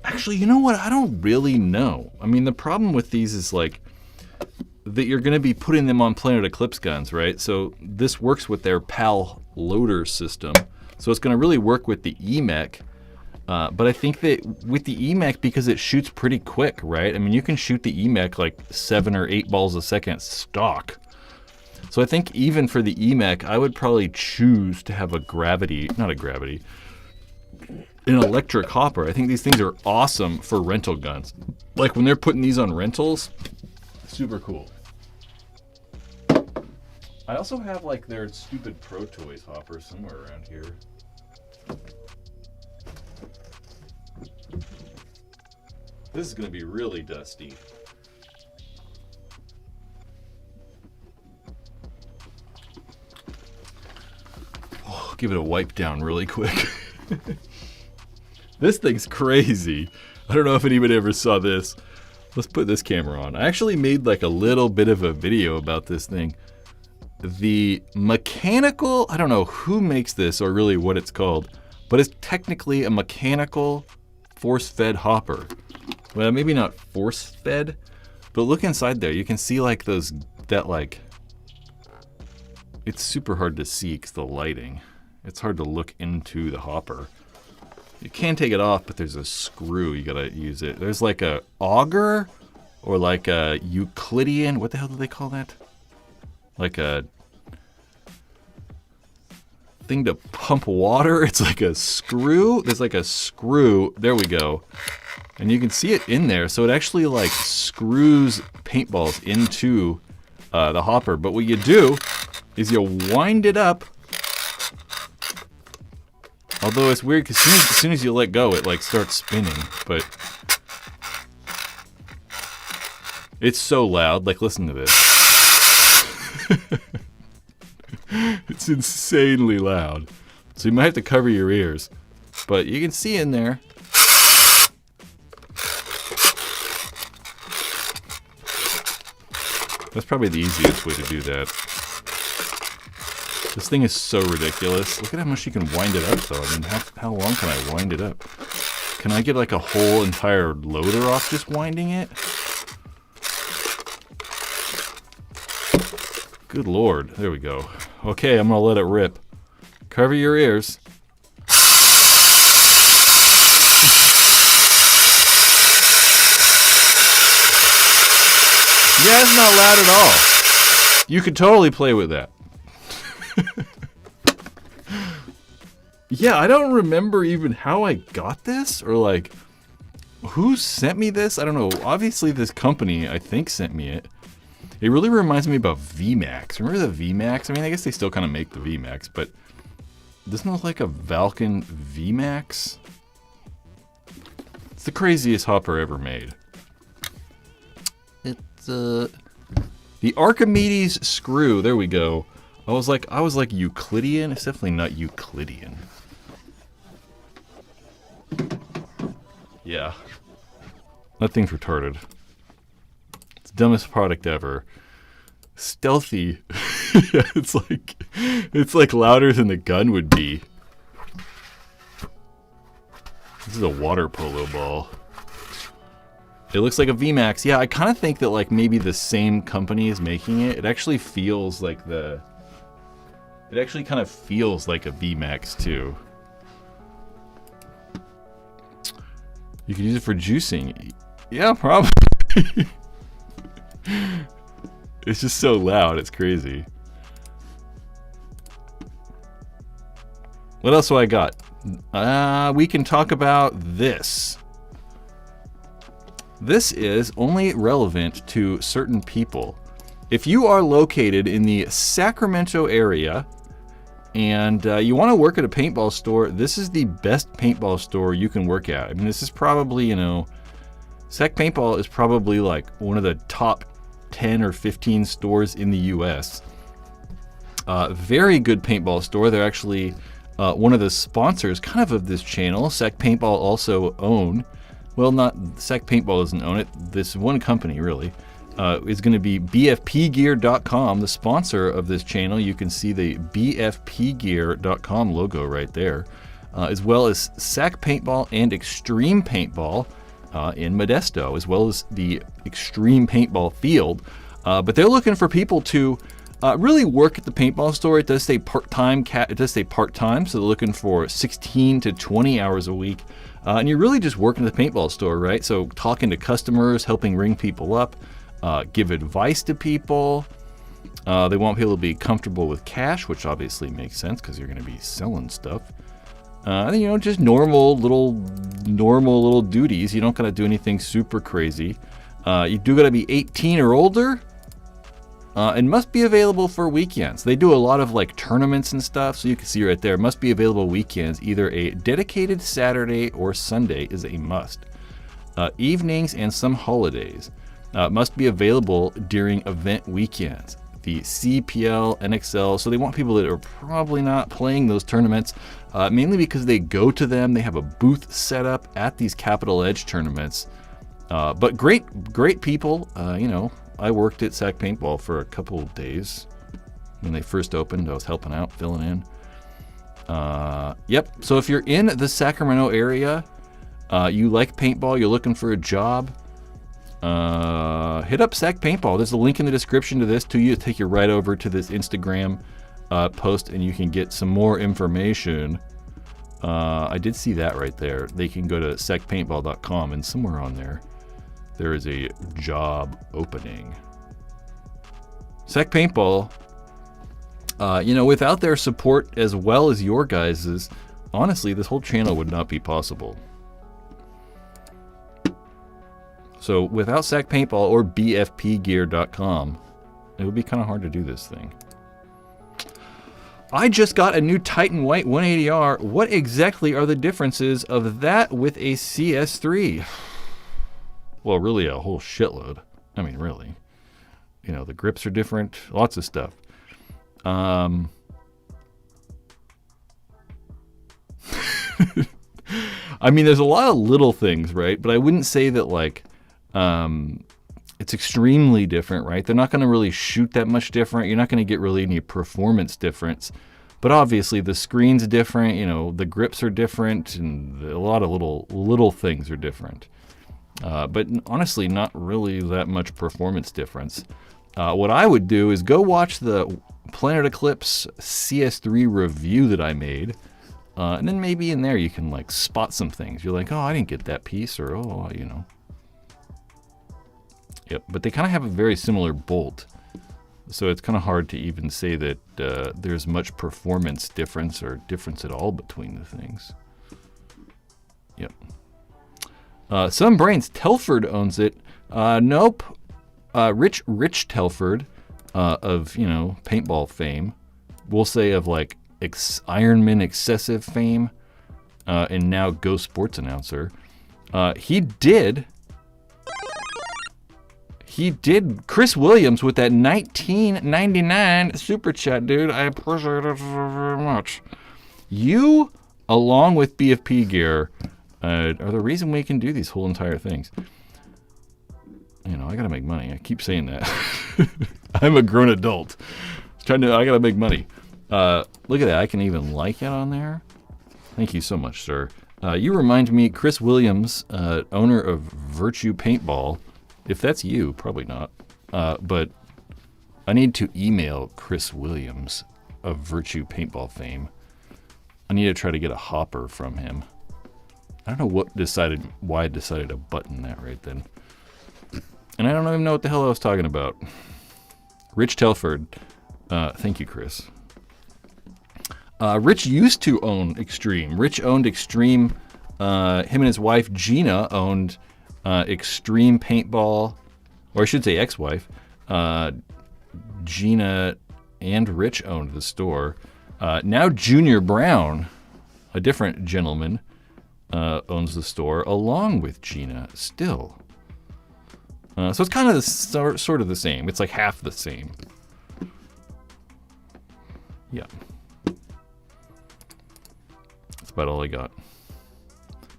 [SPEAKER 1] Actually, you know what? I don't really know. I mean, the problem with these is like that you're going to be putting them on Planet Eclipse guns, right? So this works with their PAL loader system. So it's going to really work with the EMEC. But I think that with the EMEC, because it shoots pretty quick, right? I mean, you can shoot the EMEC like 7 or 8 balls a second stock. So I think even for the EMEC, I would probably choose to have an electric hopper. I think these things are awesome for rental guns. Like when they're putting these on rentals, super cool. I also have like their stupid Pro Toys hopper somewhere around here. This is going to be really dusty. Oh, give it a wipe down really quick. This thing's crazy. I don't know if anybody ever saw this. Let's put this camera on. I actually made like a little bit of a video about this thing. The mechanical, I don't know who makes this or really what it's called, but it's technically a mechanical force-fed hopper. Well, maybe not force-fed, but look inside there. You can see like it's super hard to see because the lighting. It's hard to look into the hopper. You can take it off, but there's a screw. You gotta use it. There's like a auger or like a Euclidean. What the hell do they call that? Like a thing to pump water. It's like a screw. There's like a screw. There we go. And you can see it in there. So it actually like screws paintballs into the hopper. But what you do is you wind it up. Although it's weird because as soon as you let go, it like starts spinning. But it's so loud. Like, listen to this. It's insanely loud. So you might have to cover your ears. But you can see in there. That's probably the easiest way to do that. This thing is so ridiculous. Look at how much you can wind it up, though. I mean, how long can I wind it up? Can I get like a whole entire loader off just winding it? Good Lord. There we go. Okay, I'm gonna let it rip. Cover your ears. Yeah, it's not loud at all. You could totally play with that. Yeah, I don't remember even how I got this or like who sent me this. I don't know. Obviously, this company I think sent me it. It really reminds me about VMAX. Remember the VMAX? I mean, I guess they still kind of make the VMAX, but doesn't it look like a Valken VMAX? It's the craziest hopper ever made. It's the Archimedes screw. There we go. I was like Euclidean. It's definitely not Euclidean. Yeah. That thing's retarded. It's the dumbest product ever. Stealthy. Yeah, it's like louder than the gun would be. This is a water polo ball. It looks like a VMAX. Yeah, I kind of think that like maybe the same company is making it. It actually feels like it actually kind of feels like a VMAX too. You could use it for juicing. Yeah, probably. It's just so loud, it's crazy. What else do I got? We can talk about this. This is only relevant to certain people. If you are located in the Sacramento area and you want to work at a paintball store, this is the best paintball store you can work at. I mean, this is probably, you know, Sac Paintball is probably like one of the top 10 or 15 stores in the US. Very good paintball store. They're actually one of the sponsors kind of this channel. Sac Paintball also own, well, not Sac Paintball doesn't own it. This one company really is going to be bfpgear.com, the sponsor of this channel. You can see the bfpgear.com logo right there, as well as Sac Paintball and Extreme Paintball in Modesto, as well as the Extreme Paintball field. But they're looking for people to really work at the paintball store. It does say part-time, so they're looking for 16 to 20 hours a week. And you're really just working at the paintball store, right? So talking to customers, helping ring people up, give advice to people. They want people to be comfortable with cash, which obviously makes sense because you're going to be selling stuff. Just normal little duties. You don't got to do anything super crazy. You do got to be 18 or older. And must be available for weekends. They do a lot of like tournaments and stuff, so you can see right there, must be available weekends. Either a dedicated Saturday or Sunday is a must. Evenings and some holidays must be available during event weekends. The CPL, NXL, so they want people that are probably not playing those tournaments, mainly because they go to them. They have a booth set up at these Capital Edge tournaments. But great people, I worked at Sac Paintball for a couple of days when they first opened. I was helping out, filling in. Yep. So if you're in the Sacramento area, you like paintball, you're looking for a job, hit up Sac Paintball. There's a link in the description to this to take you right over to this Instagram post, and you can get some more information. I did see that right there. They can go to sacpaintball.com, and somewhere on there is a job opening. Sac Paintball, without their support as well as your guys's, honestly, this whole channel would not be possible. So without Sac Paintball or bfpgear.com, it would be kind of hard to do this thing. I just got a new Titan White 180R. What exactly are the differences of that with a CS3? Well, really a whole shitload. I mean, really. The grips are different, lots of stuff. I mean, there's a lot of little things, right? But I wouldn't say that it's extremely different, right? They're not going to really shoot that much different. You're not going to get really any performance difference. But obviously the screen's different, the grips are different, and a lot of little things are different. But honestly, not really that much performance difference. What I would do is go watch the Planet Eclipse CS3 review that I made, and then maybe in there you can spot some things. You're like, oh, I didn't get that piece, or Yep, but they kind of have a very similar bolt, so it's kind of hard to even say that there's much performance difference or difference at all between the things. Yep. Some Brains, Telford owns it. Nope. Rich Telford, of, paintball fame. We'll say of Ironman excessive fame, and now Go Sports announcer. He did Chris Williams with that $19.99 super chat, dude. I appreciate it very much. You, along with BFP Gear, are the reason we can do these whole entire things. I gotta make money. I keep saying that. I'm a grown adult. I gotta make money. Look at that. I can even like it on there. Thank you so much, sir. You remind me, Chris Williams, owner of Virtue Paintball. If that's you, probably not. But I need to email Chris Williams of Virtue Paintball fame. I need to try to get a hopper from him. I don't know why I decided to button that right then. And I don't even know what the hell I was talking about. Rich Telford. Thank you, Chris. Rich used to own Extreme. Rich owned Extreme. Him and his wife, Gina, owned Extreme Paintball. Or I should say ex-wife. Gina and Rich owned the store. Now Junior Brown, a different gentleman, owns the store along with Gina still. So it's kind of sort of the same. It's like half the same. Yeah. That's about all I got.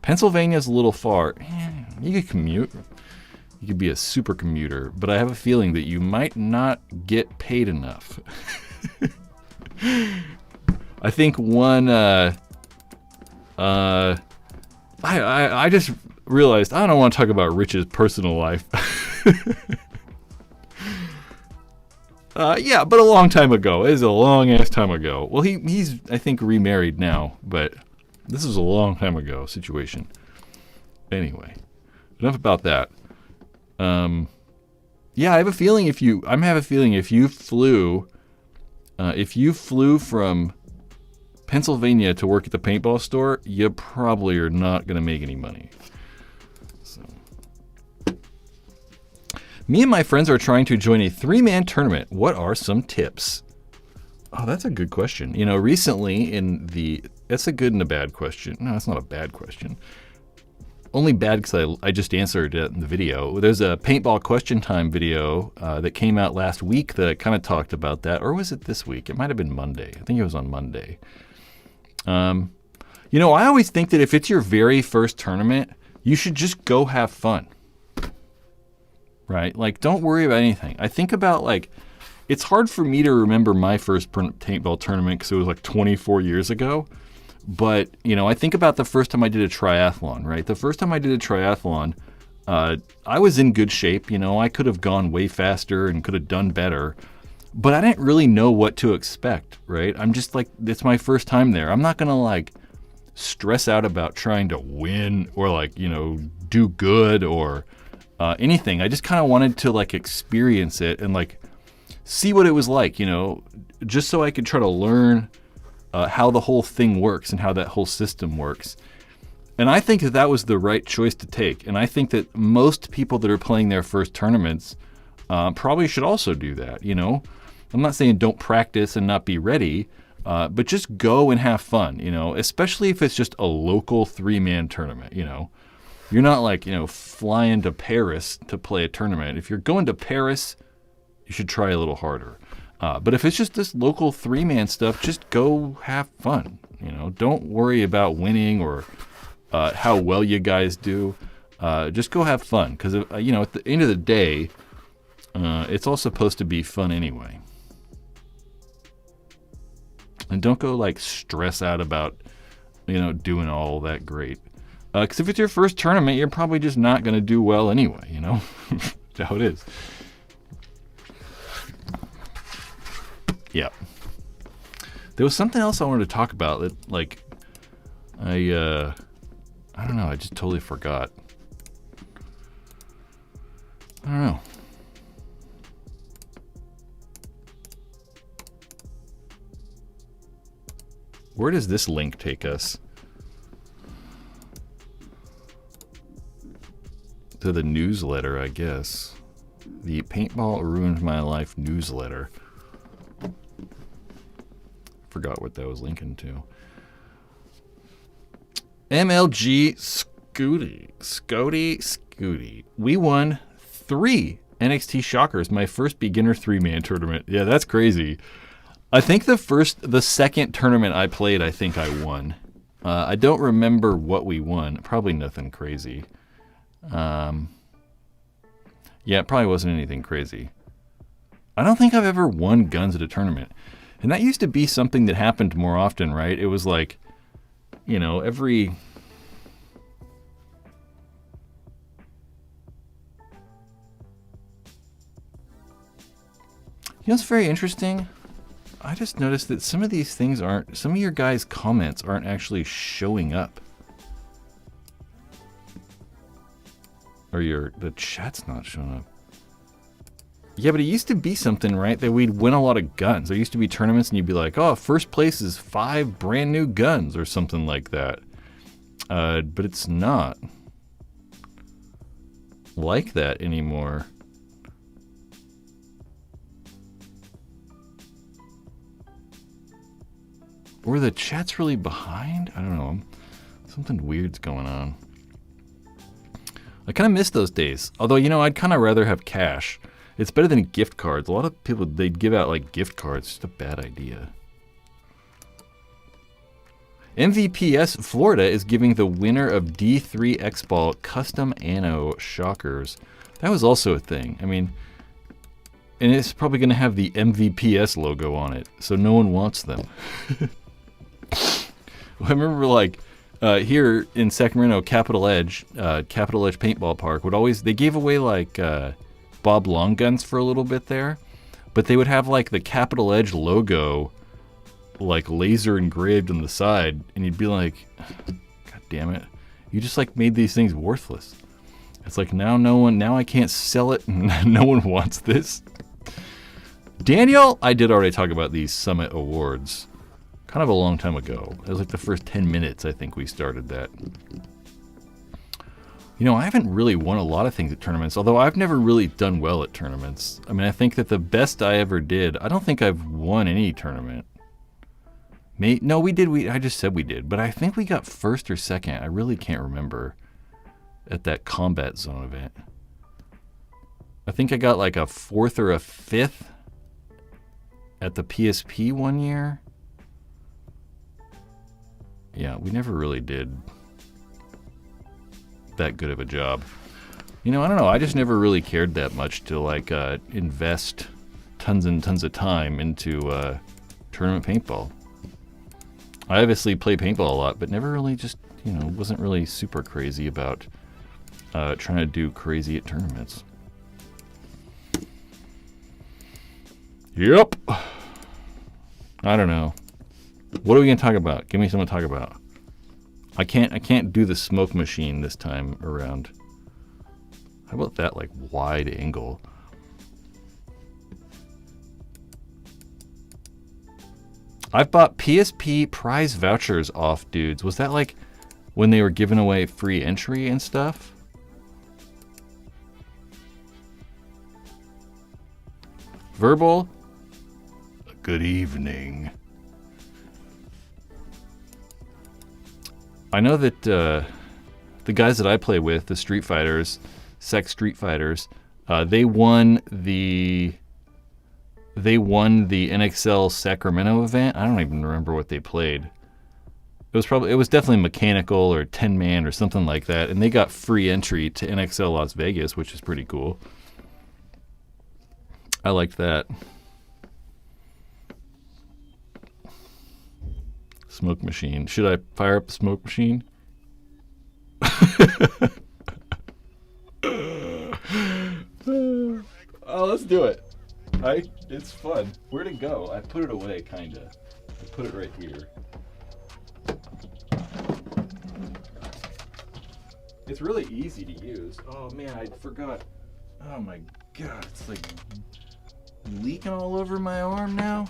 [SPEAKER 1] Pennsylvania's a little far. You could commute. You could be a super commuter, but I have a feeling that you might not get paid enough. I think one, I just realized I don't want to talk about Rich's personal life. Yeah, but a long time ago. It is a long ass time ago. Well, he's I think remarried now, but this is a long time ago situation. Anyway, enough about that. Yeah, I have a feeling if you flew from Pennsylvania to work at the paintball store, you probably are not going to make any money. So, me and my friends are trying to join a 3-man tournament. What are some tips? Oh, that's a good question. You know, recently that's a good and a bad question. No, that's not a bad question. Only bad because I just answered it in the video. There's a paintball question time video that came out last week that kind of talked about that. Or was it this week? It might have been Monday. I think it was on Monday. You know, I always think that if it's your very first tournament, you should just go have fun. Right? Like, don't worry about anything. I think about, like, it's hard for me to remember my first paintball tournament because it was like 24 years ago. But, you know, I think about the first time I did a triathlon, right? The first time I did a triathlon, I was in good shape. You know, I could have gone way faster and could have done better. But I didn't really know what to expect, right? I'm just like, it's my first time there. I'm not going to, like, stress out about trying to win or, like, you know, do good or anything. I just kind of wanted to, like, experience it and, like, see what it was like, you know, just so I could try to learn how the whole thing works and how that whole system works. And I think that was the right choice to take. And I think that most people that are playing their first tournaments probably should also do that, you know. I'm not saying don't practice and not be ready, but just go and have fun, you know, especially if it's just a local 3-man tournament, you know. You're not like, you know, flying to Paris to play a tournament. If you're going to Paris, you should try a little harder. But if it's just this local 3-man stuff, just go have fun. You know, don't worry about winning or how well you guys do. Just go have fun because, you know, at the end of the day, it's all supposed to be fun anyway. And don't go like stress out about, you know, doing all that great. Because if it's your first tournament, you're probably just not going to do well anyway, you know. That's how it is. Yeah. There was something else I wanted to talk about that, like, I don't know, I just totally forgot. I don't know. Where does this link take us? To the newsletter, I guess. The Paintball Ruined My Life newsletter. Forgot what that was linking to. MLG Scooty. We won 3 NXT Shockers, my first beginner 3-man tournament. Yeah, that's crazy. I think the second tournament I played, I think I won. I don't remember what we won. Probably nothing crazy. Yeah, it probably wasn't anything crazy. I don't think I've ever won guns at a tournament. And that used to be something that happened more often, right? It was like, you know, every... You know what's very interesting? I just noticed that some of these things some of your guys' comments aren't actually showing up. Or the chat's not showing up. Yeah, but it used to be something, right? That we'd win a lot of guns. There used to be tournaments and you'd be like, oh, first place is 5 brand new guns or something like that. But it's not like that anymore. Or the chat's really behind? I don't know. Something weird's going on. I kind of miss those days. Although, you know, I'd kind of rather have cash. It's better than gift cards. A lot of people, they'd give out like gift cards. It's just a bad idea. MVPS Florida is giving the winner of D3 X-Ball custom anno shockers. That was also a thing. I mean, and it's probably going to have the MVPS logo on it, so no one wants them. I remember, like, here in Sacramento, Capital Edge Paintball Park they gave away, like, Bob Long guns for a little bit there, but they would have, like, the Capital Edge logo, like, laser engraved on the side, and you'd be like, God damn it, you just, like, made these things worthless. It's like, now I can't sell it, and no one wants this. Daniel, I did already talk about these Summit Awards kind of a long time ago. It was like the first 10 minutes, I think we started that. You know, I haven't really won a lot of things at tournaments, although I've never really done well at tournaments. I mean, I think that the best I ever did, I don't think I've won any tournament. No, we did. I just said we did, but I think we got first or second. I really can't remember at that Combat Zone event. I think I got like a fourth or a fifth at the PSP one year. Yeah, we never really did that good of a job. You know, I don't know. I just never really cared that much to like invest tons and tons of time into tournament paintball. I obviously play paintball a lot, but never really just, you know, wasn't really super crazy about trying to do crazy at tournaments. Yep. I don't know. What are we gonna talk about? Give me something to talk about. I can't do the smoke machine this time around. How about that, like, wide angle? I've bought PSP prize vouchers off dudes. Was that like when they were giving away free entry and stuff? Verbal? Good evening. I know that the guys that I play with, the Street Fighters, Sex Street Fighters, they won the NXL Sacramento event. I don't even remember what they played. It was definitely mechanical or 10-man or something like that, and they got free entry to NXL Las Vegas, which is pretty cool. I liked that. Smoke machine. Should I fire up the smoke machine? Oh, let's do it. It's fun. Where'd it go? I put it away, kinda. I put it right here. It's really easy to use. Oh man, I forgot. Oh my god, it's like leaking all over my arm now.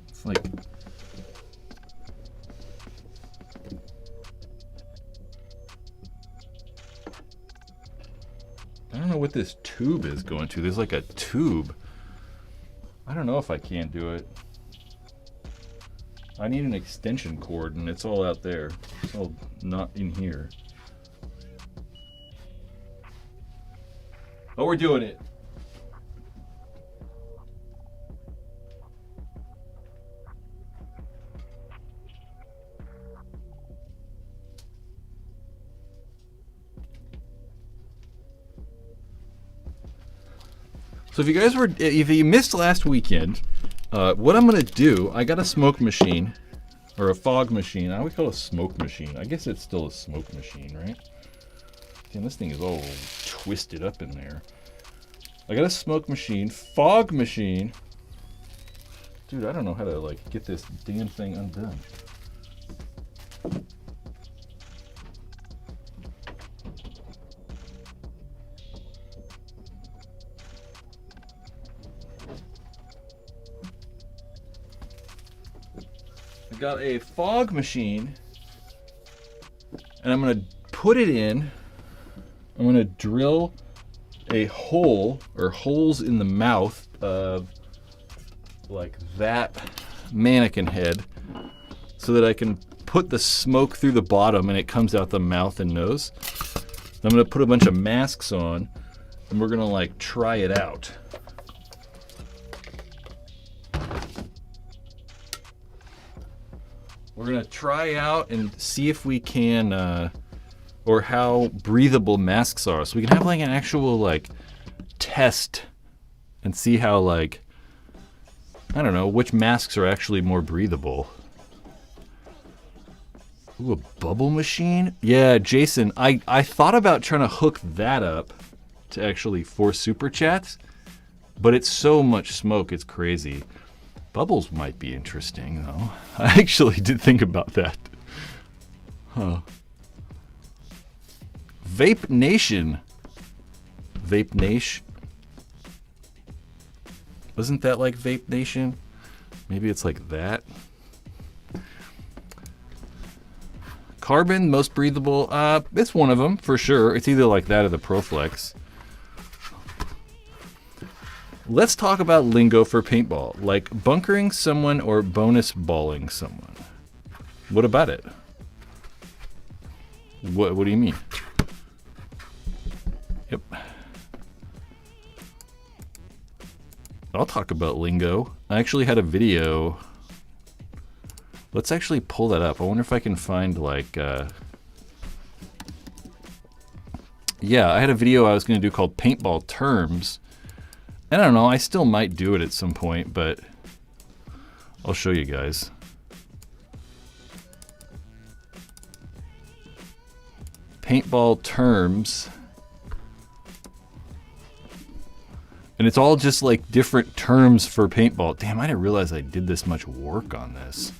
[SPEAKER 1] It's like I don't know what this tube is going to. There's like a tube. I don't know if I can't do it. I need an extension cord, and it's all out there. It's all not in here. Oh, we're doing it. So if you missed last weekend, what I'm gonna do, I got a smoke machine, or a fog machine. I always call it a smoke machine. I guess it's still a smoke machine, right? Damn, this thing is all twisted up in there. I got a smoke machine, fog machine. Dude, I don't know how to like get this damn thing undone. Got a fog machine, and I'm gonna put it in. I'm gonna drill a hole or holes in the mouth of like that mannequin head so that I can put the smoke through the bottom and it comes out the mouth and nose. I'm gonna put a bunch of masks on and we're gonna like try it out. We're gonna try out and see if we can, or how breathable masks are. So we can have like an actual like test and see how like, I don't know, which masks are actually more breathable. Ooh, a bubble machine? Yeah, Jason, I thought about trying to hook that up to actually force super chats, but it's so much smoke, it's crazy. Bubbles might be interesting, though. I actually did think about that. Huh. Vape Nation. Vape Nation. Wasn't that like Vape Nation? Maybe it's like that. Carbon, most breathable. It's one of them, for sure. It's either like that or the Proflex. Let's talk about lingo for paintball, like bunkering someone or bonus balling someone. What about it? What do you mean? Yep. I'll talk about lingo. I actually had a video. Let's actually pull that up. I wonder if I can find like, yeah, I had a video I was going to do called Paintball Terms. I don't know, I still might do it at some point, but I'll show you guys. Paintball terms. And it's all just like different terms for paintball. Damn, I didn't realize I did this much work on this.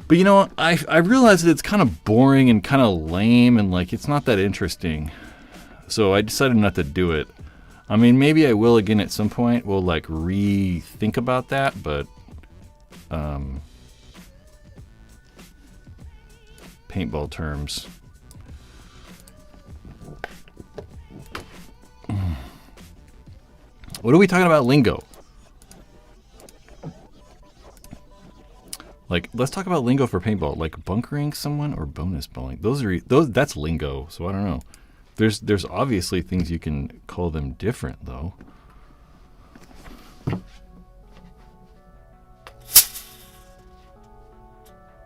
[SPEAKER 1] But you know, I realized that it's kind of boring and kind of lame and like it's not that interesting. So I decided not to do it. I mean, maybe I will again at some point. We'll like rethink about that, but paintball terms. What are we talking about lingo? Like, let's talk about lingo for paintball. Like bunkering someone or bonus balling. That's lingo, so I don't know. There's obviously things you can call them different, though.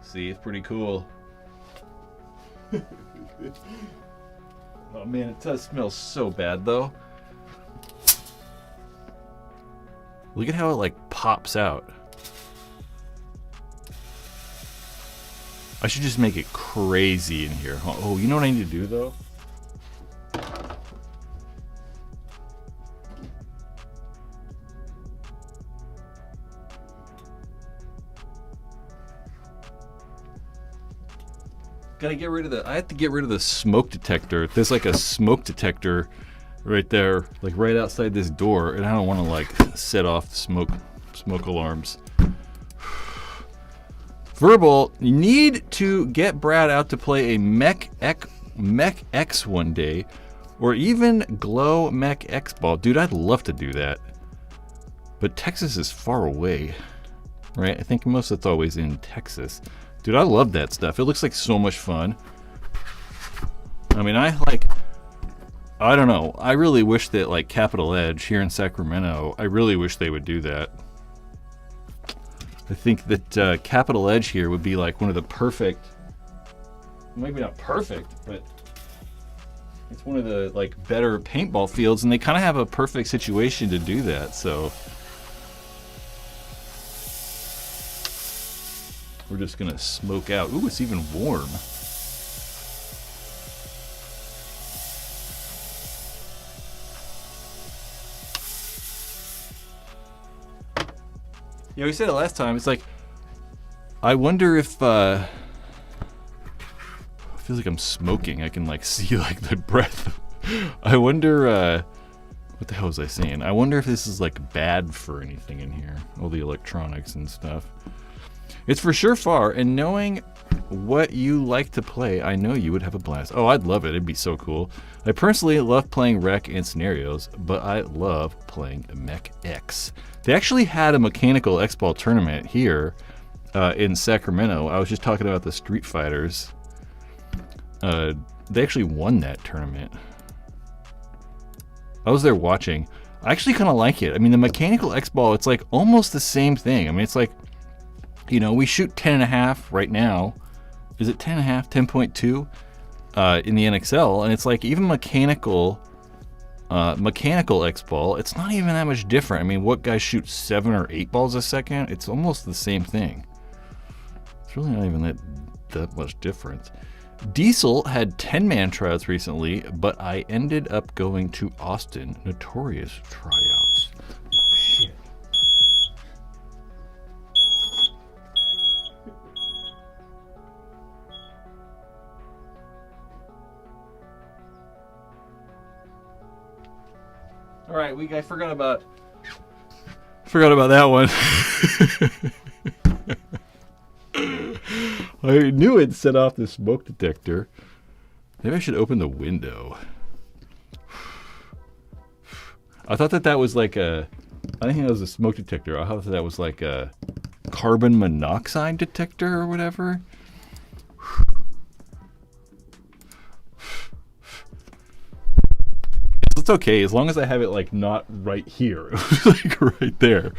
[SPEAKER 1] See, it's pretty cool. Oh man, it does smell so bad, though. Look at how it like pops out. I should just make it crazy in here. Oh, you know what I need to do, though? Gotta get rid of I have to get rid of the smoke detector. There's like a smoke detector right there, like right outside this door, and I don't want to like set off smoke alarms. Verbal, you need to get Brad out to play a Mech X one day, or even Glow Mech X ball. Dude, I'd love to do that. But Texas is far away, right? I think most of it's always in Texas. Dude, I love that stuff. It looks like so much fun. I mean, I don't know. I really wish that like Capital Edge here in Sacramento, I really wish they would do that. I think that Capital Edge here would be like one of the perfect, maybe not perfect, but it's one of the like better paintball fields, and they kind of have a perfect situation to do that. So we're just gonna smoke out. Ooh, it's even warm. Yeah, we said it last time. It's like, I wonder if, it feels like I'm smoking. I can like see like the breath. I wonder, what the hell was I saying? I wonder if this is like bad for anything in here. All the electronics and stuff. It's for sure far, and knowing what you like to play, I know you would have a blast. Oh, I'd love it. It'd be so cool. I personally love playing Rec and Scenarios, but I love playing Mech X. They actually had a mechanical X-Ball tournament here in Sacramento. I was just talking about the Street Fighters. They actually won that tournament. I was there watching. I actually kind of like it. I mean, the mechanical X-Ball, it's like almost the same thing. I mean, it's like You know, we shoot 10.5 right now. Is it 10.5, 10.2 in the NXL? And it's like even mechanical X ball, it's not even that much different. I mean, what guys shoot 7 or 8 balls a second? It's almost the same thing. It's really not even that much difference. Diesel had 10-man tryouts recently, but I ended up going to Austin. Notorious tryouts. Oh, shit. All right, I forgot about that one. I knew it set off the smoke detector. Maybe I should open the window. I thought that was like I didn't think that was a smoke detector. I thought that was like a carbon monoxide detector or whatever. It's okay as long as I have it like not right here. Like right there.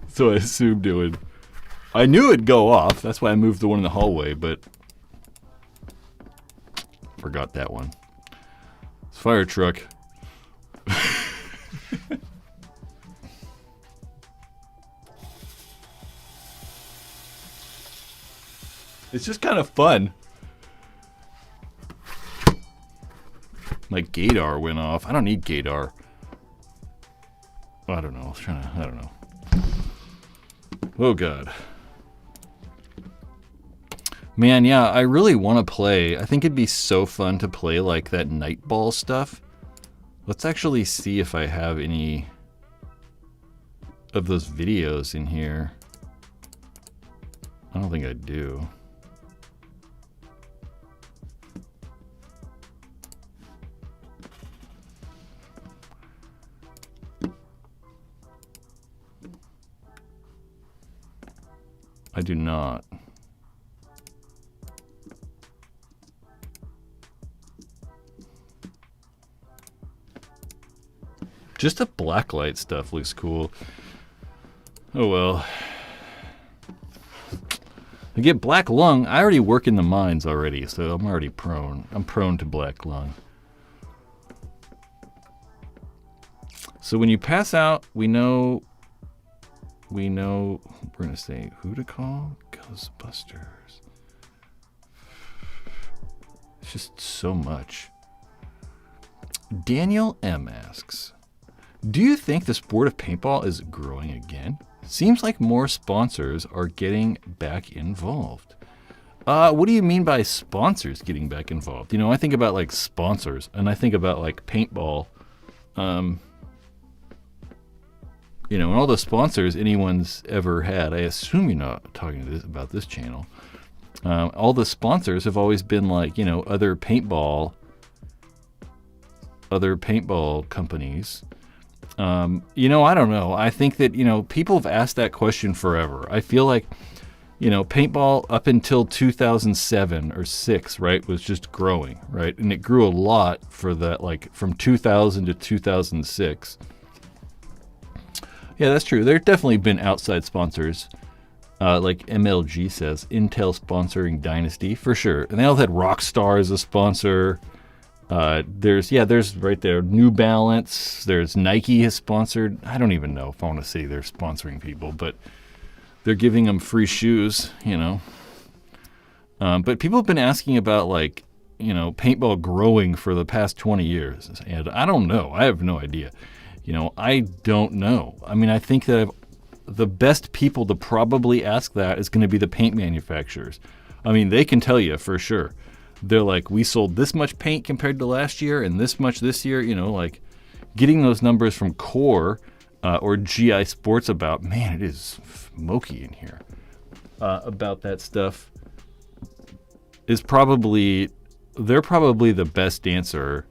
[SPEAKER 1] So I assumed it would. I knew it'd go off. That's why I moved the one in the hallway, but forgot that one. It's a fire truck. It's just kind of fun. My gaydar went off. I don't need gaydar. I don't know. I don't know. Oh, God. Man, yeah, I really want to play. I think it'd be so fun to play like that Nightball stuff. Let's actually see if I have any of those videos in here. I don't think I do. I do not. Just the blacklight stuff looks cool. Oh well. I get black lung. I already work in the mines already, so I'm already prone. I'm prone to black lung. So when you pass out, we know we're gonna say who to call? Ghostbusters. It's just so much. Daniel M asks, do you think the sport of paintball is growing again? Seems like more sponsors are getting back involved. What do you mean by sponsors getting back involved? You know, I think about like sponsors, and I think about like paintball. You know, and all the sponsors anyone's ever had. I assume you're not talking about this channel. All the sponsors have always been like, you know, other paintball companies. You know, I don't know. I think that, you know, people have asked that question forever. I feel like, you know, paintball up until 2007 or 6, right, was just growing, right? And it grew a lot for that, like from 2000 to 2006. Yeah, that's true. There's definitely been outside sponsors, like MLG says, Intel sponsoring Dynasty for sure. And they all had Rockstar as a sponsor. There's right there New Balance. There's Nike has sponsored. I don't even know if I want to say they're sponsoring people, but they're giving them free shoes, you know. But people have been asking about like, you know, paintball growing for the past 20 years, and I don't know. I have no idea. You know, I don't know. I mean, I think that the best people to probably ask that is going to be the paint manufacturers. I mean, they can tell you for sure. They're like, we sold this much paint compared to last year and this much this year. You know, like getting those numbers from Core or GI Sports about, man, it is smoky in here, about that stuff is probably, they're probably the best answer.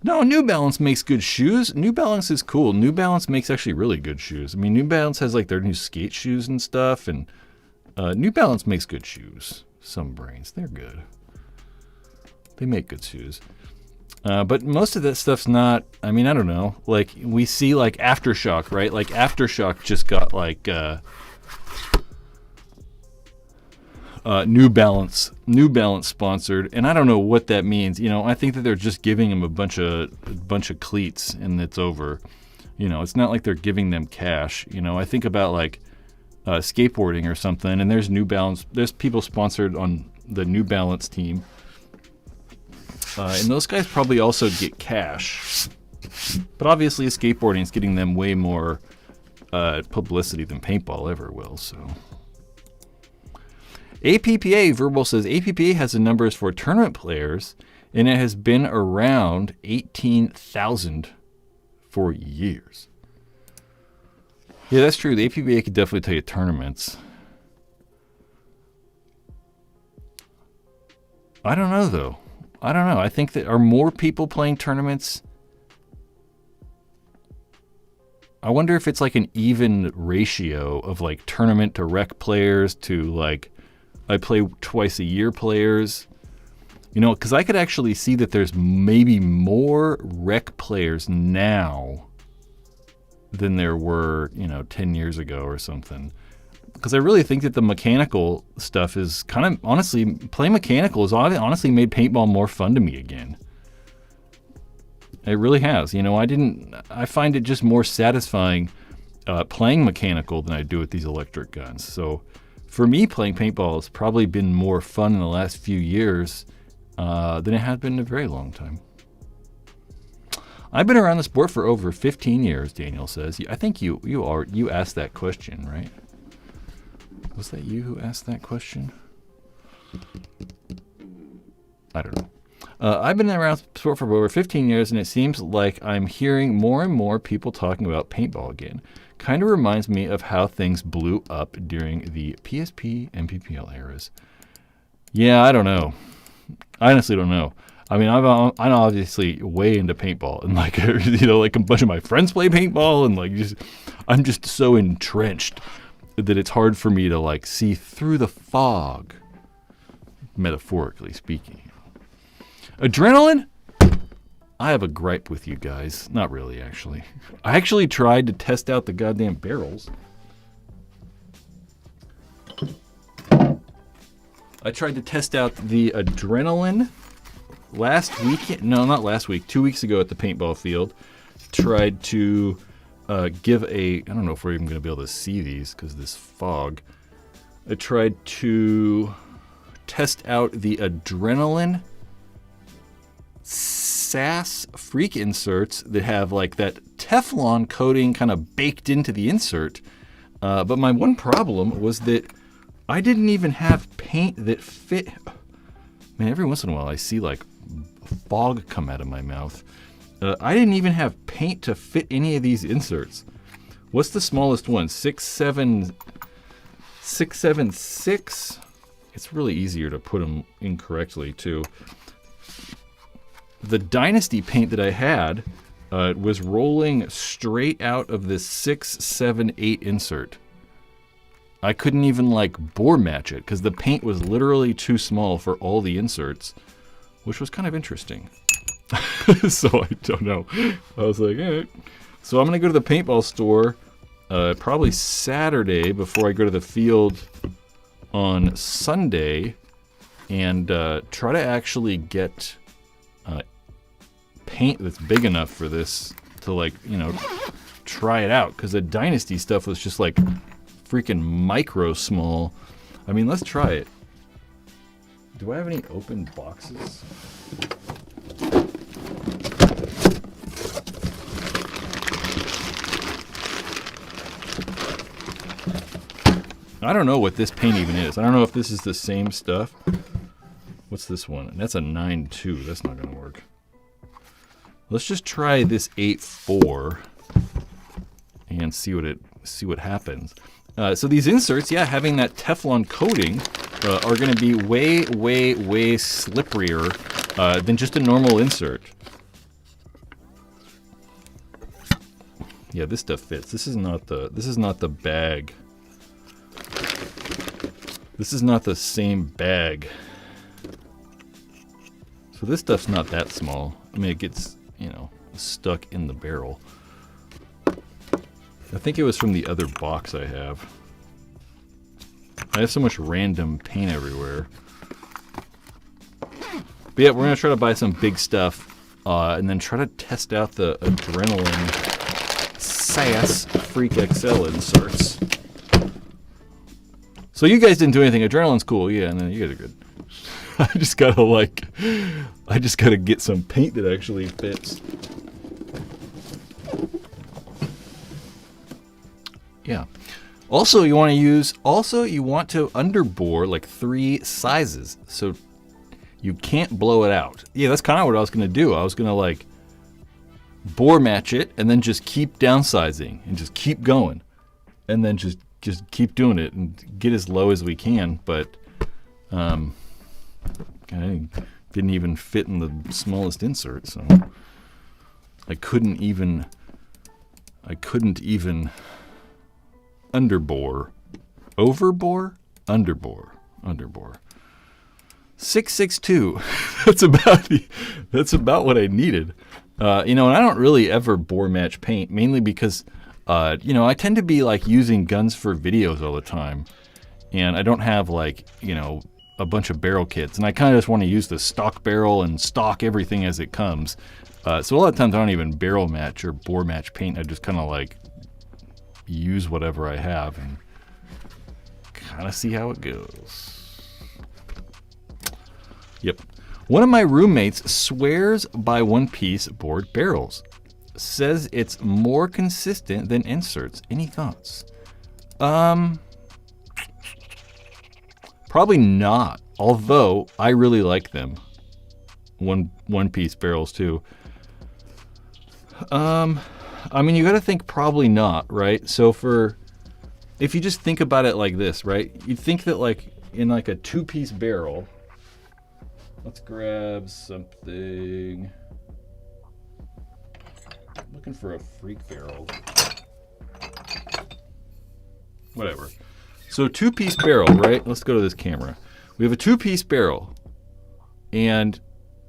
[SPEAKER 1] No, New Balance makes good shoes. New Balance is cool. New Balance makes actually really good shoes. I mean, New Balance has like their new skate shoes and stuff, and New Balance makes good shoes. Some brands, they're good. They make good shoes. But most of that stuff's not, I mean, I don't know. Like, we see, like, Aftershock, right? Like, Aftershock just got, like, New Balance sponsored, and I don't know what that means. You know, I think that they're just giving them a bunch of cleats, and it's over. You know, it's not like they're giving them cash. You know, I think about, like, skateboarding or something, and there's New Balance. There's people sponsored on the New Balance team. And those guys probably also get cash. But obviously skateboarding is getting them way more publicity than paintball ever will. So, APPA, Verbal says, APPA has the numbers for tournament players, and it has been around 18,000 for years. Yeah, that's true. The APPA could definitely tell you tournaments. I don't know, though. I don't know. I think that are more people playing tournaments. I wonder if it's like an even ratio of like tournament to rec players to like I play twice a year players. You know, because I could actually see that there's maybe more rec players now than there were, 10 years ago or something. Because I really think that the mechanical stuff is kind of, honestly, playing mechanical has honestly made paintball more fun to me again. It really has. I find it just more satisfying playing mechanical than I do with these electric guns. So for me, playing paintball has probably been more fun in the last few years than it has been in a very long time. I've been around the sport for over 15 years, Daniel says. I think you asked that question, right? Was that you who asked that question? I don't know. I've been around sport for over 15 years, and it seems like I'm hearing more and more people talking about paintball again. Kind of reminds me of how things blew up during the PSP and PPL eras. Yeah, I don't know. I honestly don't know. I mean, I'm obviously way into paintball, and like like a bunch of my friends play paintball, and I'm just so entrenched that it's hard for me to like see through the fog, metaphorically speaking. Adrenaline? I have a gripe with you guys. Not really, actually. I actually tried to test out the goddamn barrels. I tried to test out the Adrenaline last week. No, not last week. 2 weeks ago at the paintball field. Tried to give I don't know if we're even going to be able to see these because of this fog. I tried to test out the Adrenaline SAS freak inserts that have like that Teflon coating kind of baked into the insert. But my one problem was that I didn't even have paint that fit. Man, every once in a while I see like fog come out of my mouth. I didn't even have paint to fit any of these inserts. What's the smallest one? 676. It's really easier to put them incorrectly too. The Dynasty paint that I had was rolling straight out of this 678 insert. I couldn't even like bore match it because the paint was literally too small for all the inserts, which was kind of interesting. So I don't know. I was like, all right. So I'm going to go to the paintball store probably Saturday before I go to the field on Sunday and try to actually get paint that's big enough for this to like, try it out. Because the Dynasty stuff was just like freaking micro small. I mean, let's try it. Do I have any open boxes? I don't know what this paint even is. I don't know if this is the same stuff. What's this one? That's a 9.2. That's not going to work. Let's just try this 8.4 and see what happens. So these inserts, having that Teflon coating are going to be way, way, way slipperier than just a normal insert. Yeah, this stuff fits. This is not the bag. This is not the same bag. So this stuff's not that small. I mean, it gets, you know, stuck in the barrel. I think it was from the other box I have. I have so much random paint everywhere. But yeah, we're going to try to buy some big stuff and then try to test out the Adrenaline SAS Freak XL inserts. So you guys didn't do anything. Adrenaline's cool. Yeah, and then you guys are good. I just gotta get some paint that actually fits. Yeah. Also, you want to underbore like 3 sizes, so you can't blow it out. Yeah, that's kind of what I was gonna do. I was gonna like bore match it and then just keep downsizing and just keep going, and then just keep doing it and get as low as we can. But I didn't even fit in the smallest insert, so I couldn't even underbore. Overbore? Underbore. 662. That's about what I needed. And I don't really ever bore match paint, mainly because I tend to be like using guns for videos all the time, and I don't have like, a bunch of barrel kits, and I kind of just want to use the stock barrel and stock everything as it comes. So a lot of times I don't even barrel match or bore match paint. I just kind of like use whatever I have and kind of see how it goes. Yep. One of my roommates swears by one-piece bored barrels. Says it's more consistent than inserts. Any thoughts? Probably not. Although I really like them. One-piece barrels too. You got to think probably not, right? So if you just think about it like this, right? You'd think that like in like a 2-piece barrel. Let's grab something. I'm looking for a freak barrel. Whatever. So 2-piece barrel, right? Let's go to this camera. We have a 2-piece barrel. And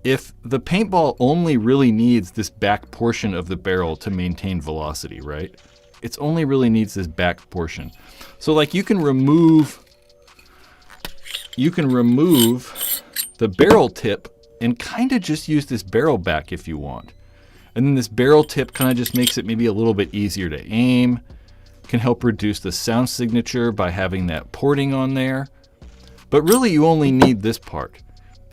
[SPEAKER 1] if the paintball only really needs this back portion of the barrel to maintain velocity, right? It only really needs this back portion. So like you can remove the barrel tip and kind of just use this barrel back if you want. And then this barrel tip kind of just makes it maybe a little bit easier to aim. Can help reduce the sound signature by having that porting on there. But really you only need this part.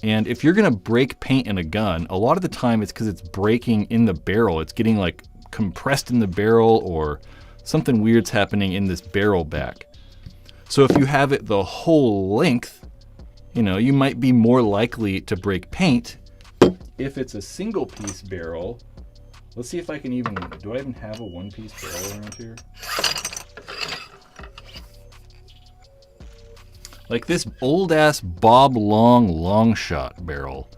[SPEAKER 1] And if you're going to break paint in a gun, a lot of the time it's because it's breaking in the barrel. It's getting like compressed in the barrel, or something weird's happening in this barrel back. So if you have it the whole length, you might be more likely to break paint. If it's a single piece barrel, let's see if I can do I even have a 1-piece barrel around here? Like this old ass Bob long shot barrel.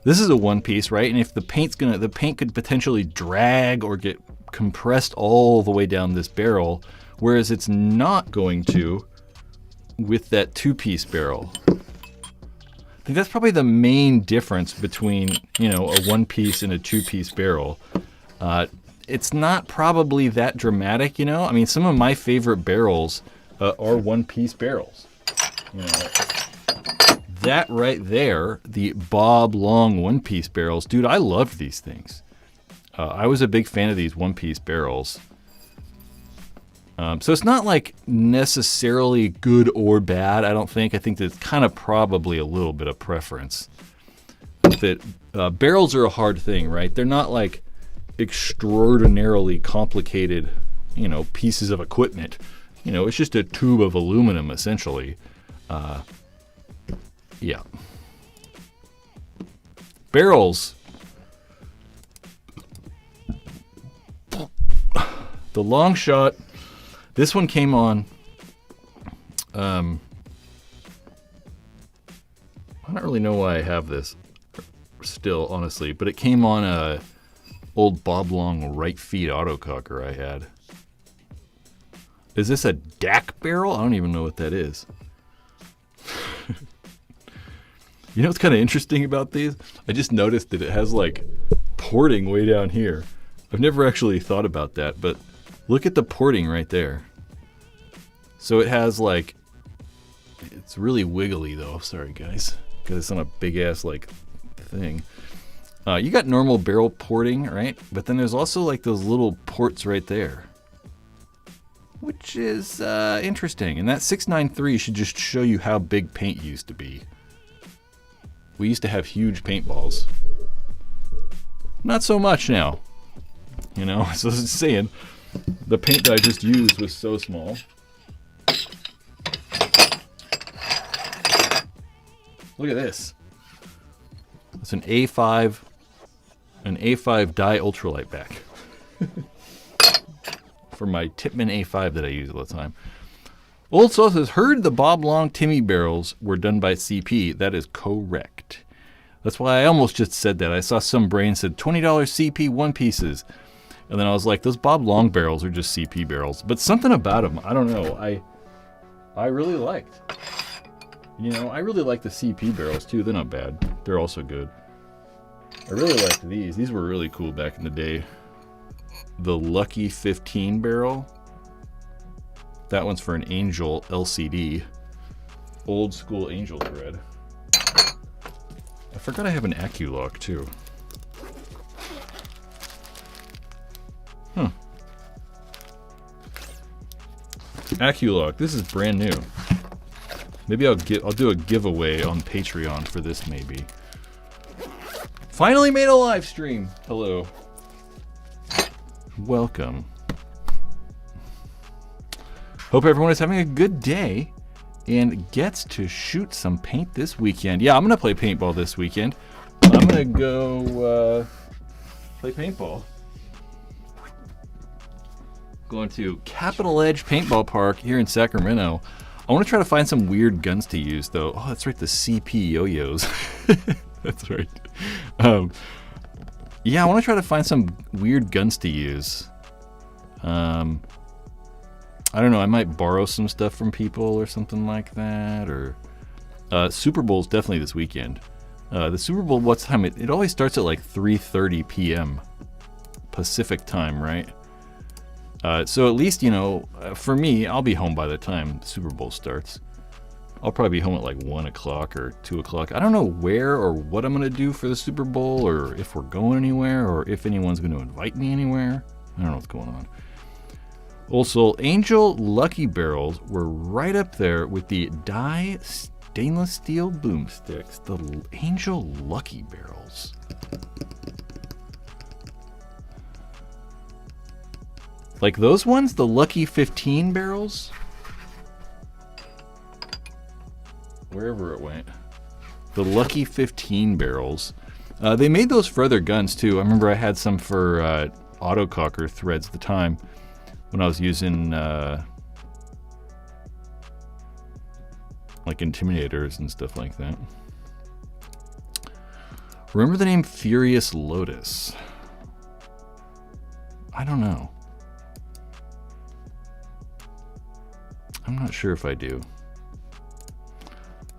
[SPEAKER 1] This is a 1-piece, right? And if the paint could potentially drag or get compressed all the way down this barrel, whereas it's not going to with that 2-piece barrel. I think that's probably the main difference between, a 1-piece and a 2-piece barrel. It's not probably that dramatic, some of my favorite barrels are 1-piece barrels. That right there, the Bob Long 1-piece barrels, dude, I loved these things. I was a big fan of these 1-piece barrels. So it's not like necessarily good or bad, I don't think. I think that it's kind of probably a little bit of preference. That barrels are a hard thing, right? They're not like extraordinarily complicated, pieces of equipment. It's just a tube of aluminum, essentially. Yeah. Barrels. The long shot. This one came on. I don't really know why I have this still, honestly, but it came on a old Bob Long right feed autococker I had. Is this a DAC barrel? I don't even know what that is. You know what's kind of interesting about these? I just noticed that it has like porting way down here. I've never actually thought about that, but look at the porting right there. So it has like, it's really wiggly though. Sorry guys, because it's on a big ass like thing. You got normal barrel porting, right? But then there's also like those little ports right there, which is interesting. And that 693 should just show you how big paint used to be. We used to have huge paintballs. Not so much now. You know, so I was saying, the paint that I just used was so small. Look at this. It's an A5 dye ultralight back. For my Tipman A5 that I use all the time. Old Soul says, heard the Bob Long Timmy barrels were done by CP. That is correct. That's why I almost just said that. I saw some brain said $20 CP one pieces. And then I was like, those Bob Long barrels are just CP barrels. But something about them, I don't know, I really liked. You know, I really like the CP barrels too. They're not bad. They're also good. I really liked these. These were really cool back in the day. The Lucky 15 barrel. That one's for an Angel LCD. Old school Angel thread. I forgot I have an AccuLock too. Huh. AccuLock. This is brand new. Maybe I'll do a giveaway on Patreon for this maybe. Finally made a live stream. Hello. Welcome. Hope everyone is having a good day and gets to shoot some paint this weekend. Yeah, I'm going to play paintball this weekend. I'm going to go play paintball. Going to Capital Edge Paintball Park here in Sacramento. I want to try to find some weird guns to use, though. Oh, that's right, the CP yo-yos. That's right. Yeah, I want to try to find some weird guns to use. I don't know, I might borrow some stuff from people or something like that. Or Super Bowl's definitely this weekend. The Super Bowl, what time? It always starts at like 3:30 p.m. Pacific time, right? So at least, you know, for me, I'll be home by the time the Super Bowl starts. I'll probably be home at like 1 o'clock or 2 o'clock. I don't know where or what I'm going to do for the Super Bowl, or if we're going anywhere, or if anyone's going to invite me anywhere. I don't know what's going on. Also, Angel Lucky Barrels were right up there with the dye stainless steel boomsticks. The Angel Lucky Barrels. Like those ones? The Lucky 15 barrels? Wherever it went. The Lucky 15 barrels. They made those for other guns too. I remember I had some for autococker threads at the time when I was using like Intimidators and stuff like that. Remember the name Furious Lotus? I don't know. I'm not sure if I do.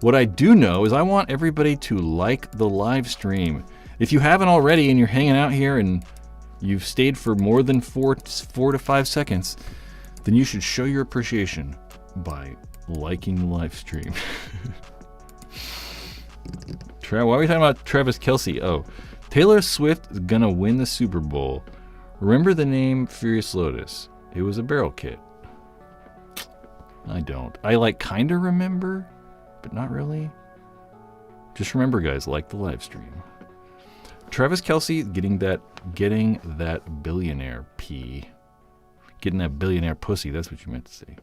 [SPEAKER 1] What I do know is I want everybody to like the live stream. If you haven't already and you're hanging out here and you've stayed for more than 4 to 5 seconds, then you should show your appreciation by liking the live stream. Why are we talking about Travis Kelce? Oh, Taylor Swift is gonna win the Super Bowl. Remember the name Furious Lotus? It was a barrel kit. I don't. I like kinda remember, but not really. Just remember, guys, like the live stream. Travis Kelce getting that billionaire pee. Getting that billionaire pussy, that's what you meant to say.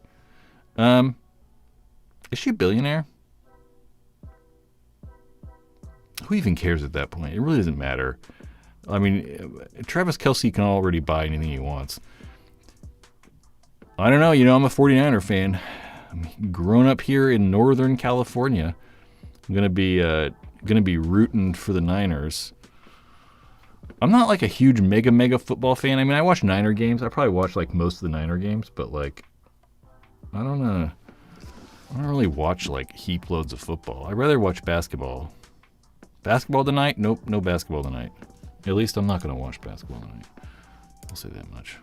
[SPEAKER 1] Is she a billionaire? Who even cares at that point? It really doesn't matter. I mean, Travis Kelce can already buy anything he wants. I don't know, you know, I'm a 49er fan. I'm grown up here in Northern California. I'm gonna be rooting for the Niners. I'm not like a huge mega football fan. I mean, I watch Niner games. I probably watch like most of the Niner games, but like, I don't really watch like heap loads of football. I'd rather watch basketball. Basketball tonight? Nope, no basketball tonight. At least I'm not going to watch basketball tonight. I'll say that much.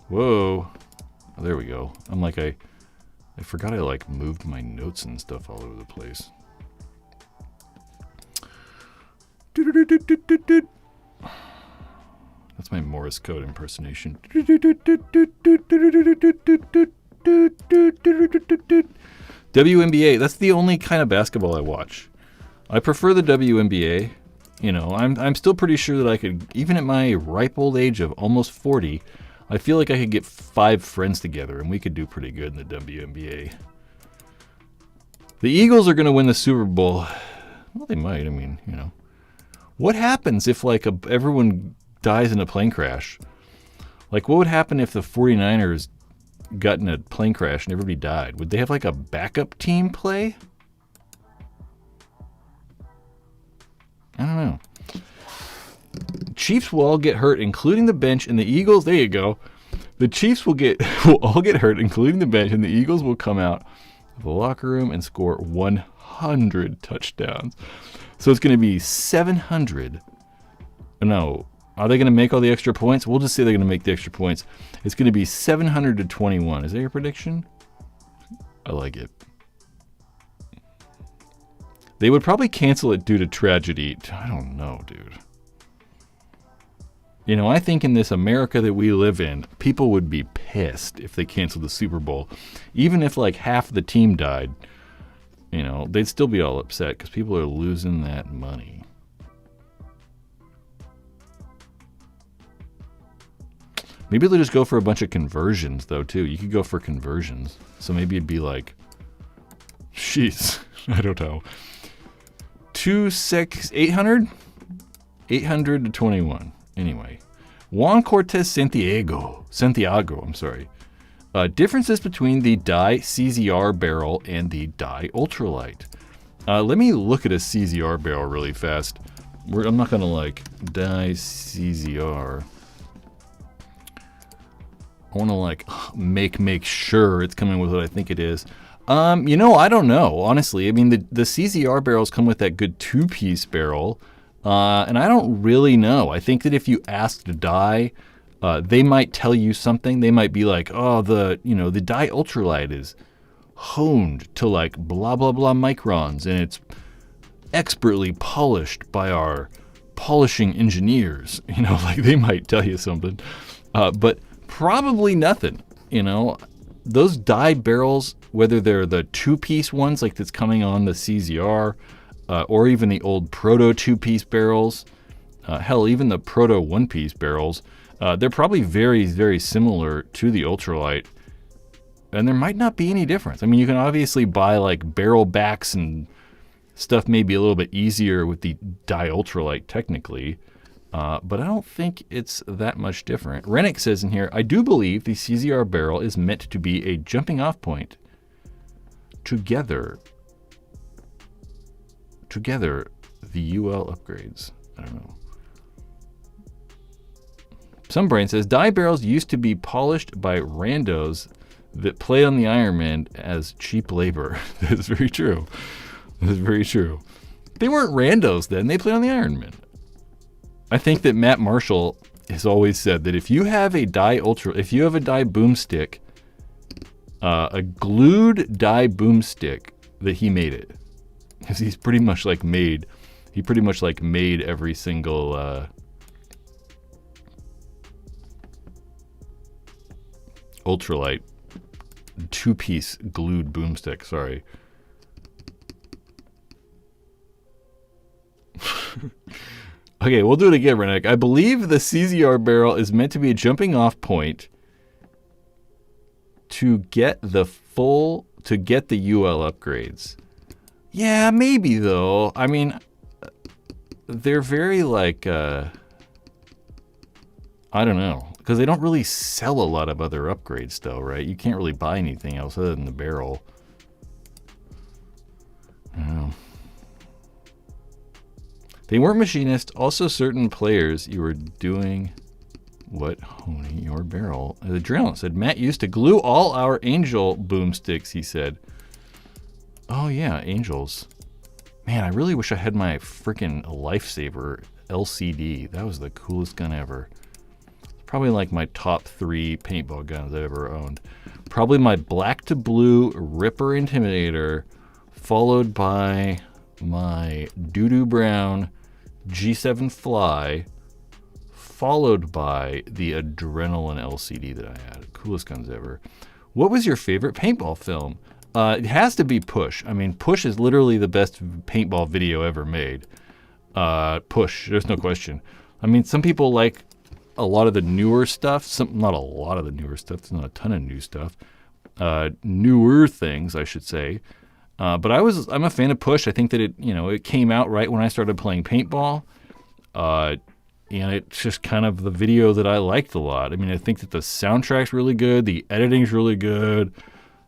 [SPEAKER 1] Whoa. Oh, there we go. I'm like, I forgot I like moved my notes and stuff all over the place. That's my Morse code impersonation. WNBA, that's the only kind of basketball I watch. I prefer the WNBA. You know, I'm still pretty sure that I could, even at my ripe old age of almost 40, I feel like I could get 5 friends together and we could do pretty good in the WNBA. The Eagles are going to win the Super Bowl. Well, they might. I mean, you know. What happens if, like, everyone dies in a plane crash? Like, what would happen if the 49ers got in a plane crash and everybody died? Would they have, like, a backup team play? I don't know. Chiefs will all get hurt, including the bench, and the Eagles, there you go. The Chiefs will all get hurt, including the bench, and the Eagles will come out of the locker room and score 100 touchdowns. So it's going to be 700. No, are they going to make all the extra points? We'll just say they're going to make the extra points. It's going to be 700 to 21. Is that your prediction? I like it. They would probably cancel it due to tragedy. I don't know, dude. You know, I think in this America that we live in, people would be pissed if they canceled the Super Bowl. Even if like half the team died, you know, they'd still be all upset because people are losing that money. Maybe they'll just go for a bunch of conversions, though, too. You could go for conversions. So maybe it'd be like, jeez, I don't know. 800? 800 to 21. Anyway. Juan Cortez Santiago, I'm sorry. Differences between the Dye CZR barrel and the Dye Ultralight. Let me look at a CZR barrel really fast. I'm not going to like Dye CZR. I want to like make sure it's coming with what I think it is. You know, I don't know, honestly. I mean, the CZR barrels come with that good 2-piece barrel, and I don't really know. I think that if you asked Dye, they might tell you something. They might be like, oh, the Dye Ultralight is honed to like blah, blah, blah microns, and it's expertly polished by our polishing engineers. You know, like they might tell you something, but probably nothing, you know. Those Dye barrels, whether they're the 2-piece ones like that's coming on the CZR, or even the old Proto 2-piece barrels, hell, even the Proto 1-piece barrels, they're probably very, very similar to the Ultralight, and there might not be any difference. I mean, you can obviously buy like barrel backs and stuff maybe a little bit easier with the Dye Ultralight technically, but I don't think it's that much different. Rennick says in here, I do believe the CZR barrel is meant to be a jumping off point. Together, the UL upgrades. I don't know. Some brain says, Dye barrels used to be polished by randos that play on the Ironman as cheap labor. That is very true. That is very true. They weren't randos then. They played on the Ironman. I think that Matt Marshall has always said that if you have a Dye boomstick, a glued Dye boomstick, that he made it. Because he pretty much made every single Ultralight 2-piece glued boomstick. Sorry. Okay, we'll do it again, Rennick. I believe the CZR barrel is meant to be a jumping off point to get the UL upgrades. Yeah, maybe though. I mean, they're very like, I don't know, because they don't really sell a lot of other upgrades though, right? You can't really buy anything else other than the barrel. I don't know. They weren't machinists. Also, certain players, you were doing what honing your barrel. The Adrenaline said, Matt used to glue all our Angel boomsticks, he said. Oh yeah, Angels. Man, I really wish I had my freaking Lifesaver LCD. That was the coolest gun ever. Probably like my top 3 paintball guns I've ever owned. Probably my black to blue Ripper Intimidator, followed by my doo-doo brown G7 Fly, followed by the Adrenaline LCD that I had. Coolest guns ever. What was your favorite paintball film? It has to be Push. I mean, Push is literally the best paintball video ever made. Push, there's no question. I mean, some people like a lot of the newer stuff. Not a lot of the newer stuff. There's not a ton of new stuff. Newer things, I should say. But I'm a fan of Push. I think that it came out right when I started playing paintball. And it's just kind of the video that I liked a lot. I mean, I think that the soundtrack's really good. The editing's really good.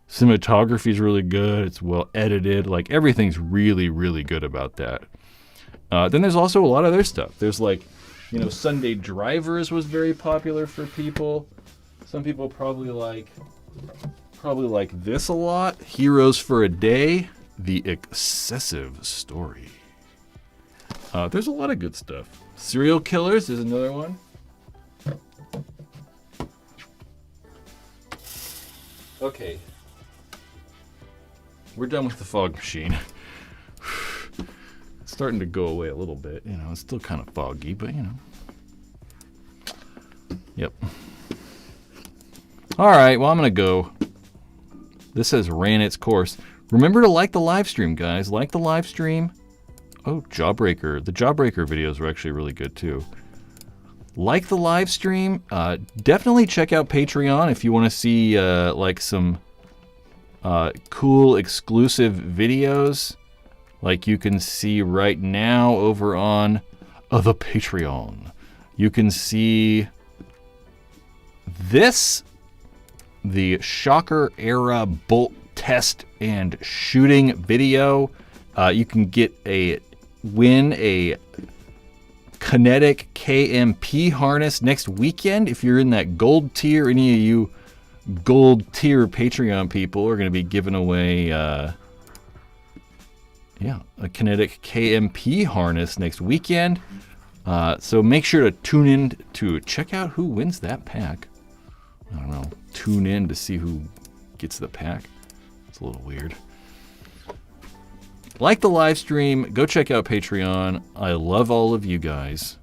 [SPEAKER 1] Cinematography's really good. It's well edited. Like, everything's really, really good about that. Then there's also a lot of other stuff. There's like, Sunday Drivers was very popular for people. Some people probably like this a lot. Heroes for a Day, The Excessive Story. There's a lot of good stuff. Serial Killers is another one. Okay. We're done with the fog machine. It's starting to go away a little bit. It's still kind of foggy, but Yep. All right, well, I'm going to go. This has ran its course. Remember to like the live stream, guys. Like the live stream. Oh, Jawbreaker. The Jawbreaker videos were actually really good, too. Like the live stream. Definitely check out Patreon if you want to see some cool exclusive videos like you can see right now over on the Patreon. You can see this, the Shocker era bolt test and shooting video. You can win a kinetic KMP harness next weekend if you're in that gold tier. Any of you gold tier Patreon people are going to be giving away a kinetic KMP harness next weekend. So make sure to tune in to check out who wins that pack. I don't know. Tune in to see who gets the pack. It's a little weird. Like the live stream. Go check out Patreon. I love all of you guys.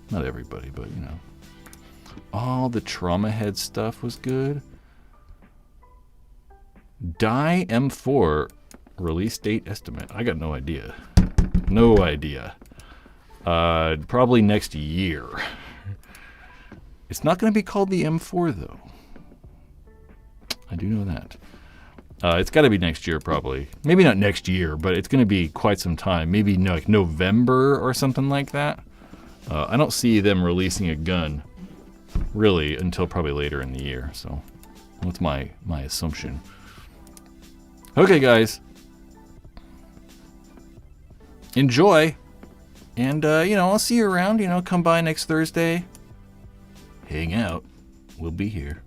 [SPEAKER 1] Not everybody, but All the Trauma Head stuff was good. Die M4 release date estimate. I got no idea. No idea. Probably next year. It's not going to be called the M4, though. I do know that. It's got to be next year, probably. Maybe not next year, but it's going to be quite some time. Maybe like November or something like that. I don't see them releasing a gun, really, until probably later in the year. So that's my assumption. Okay, guys. Enjoy. And, I'll see you around. Come by next Thursday. Hang out. We'll be here.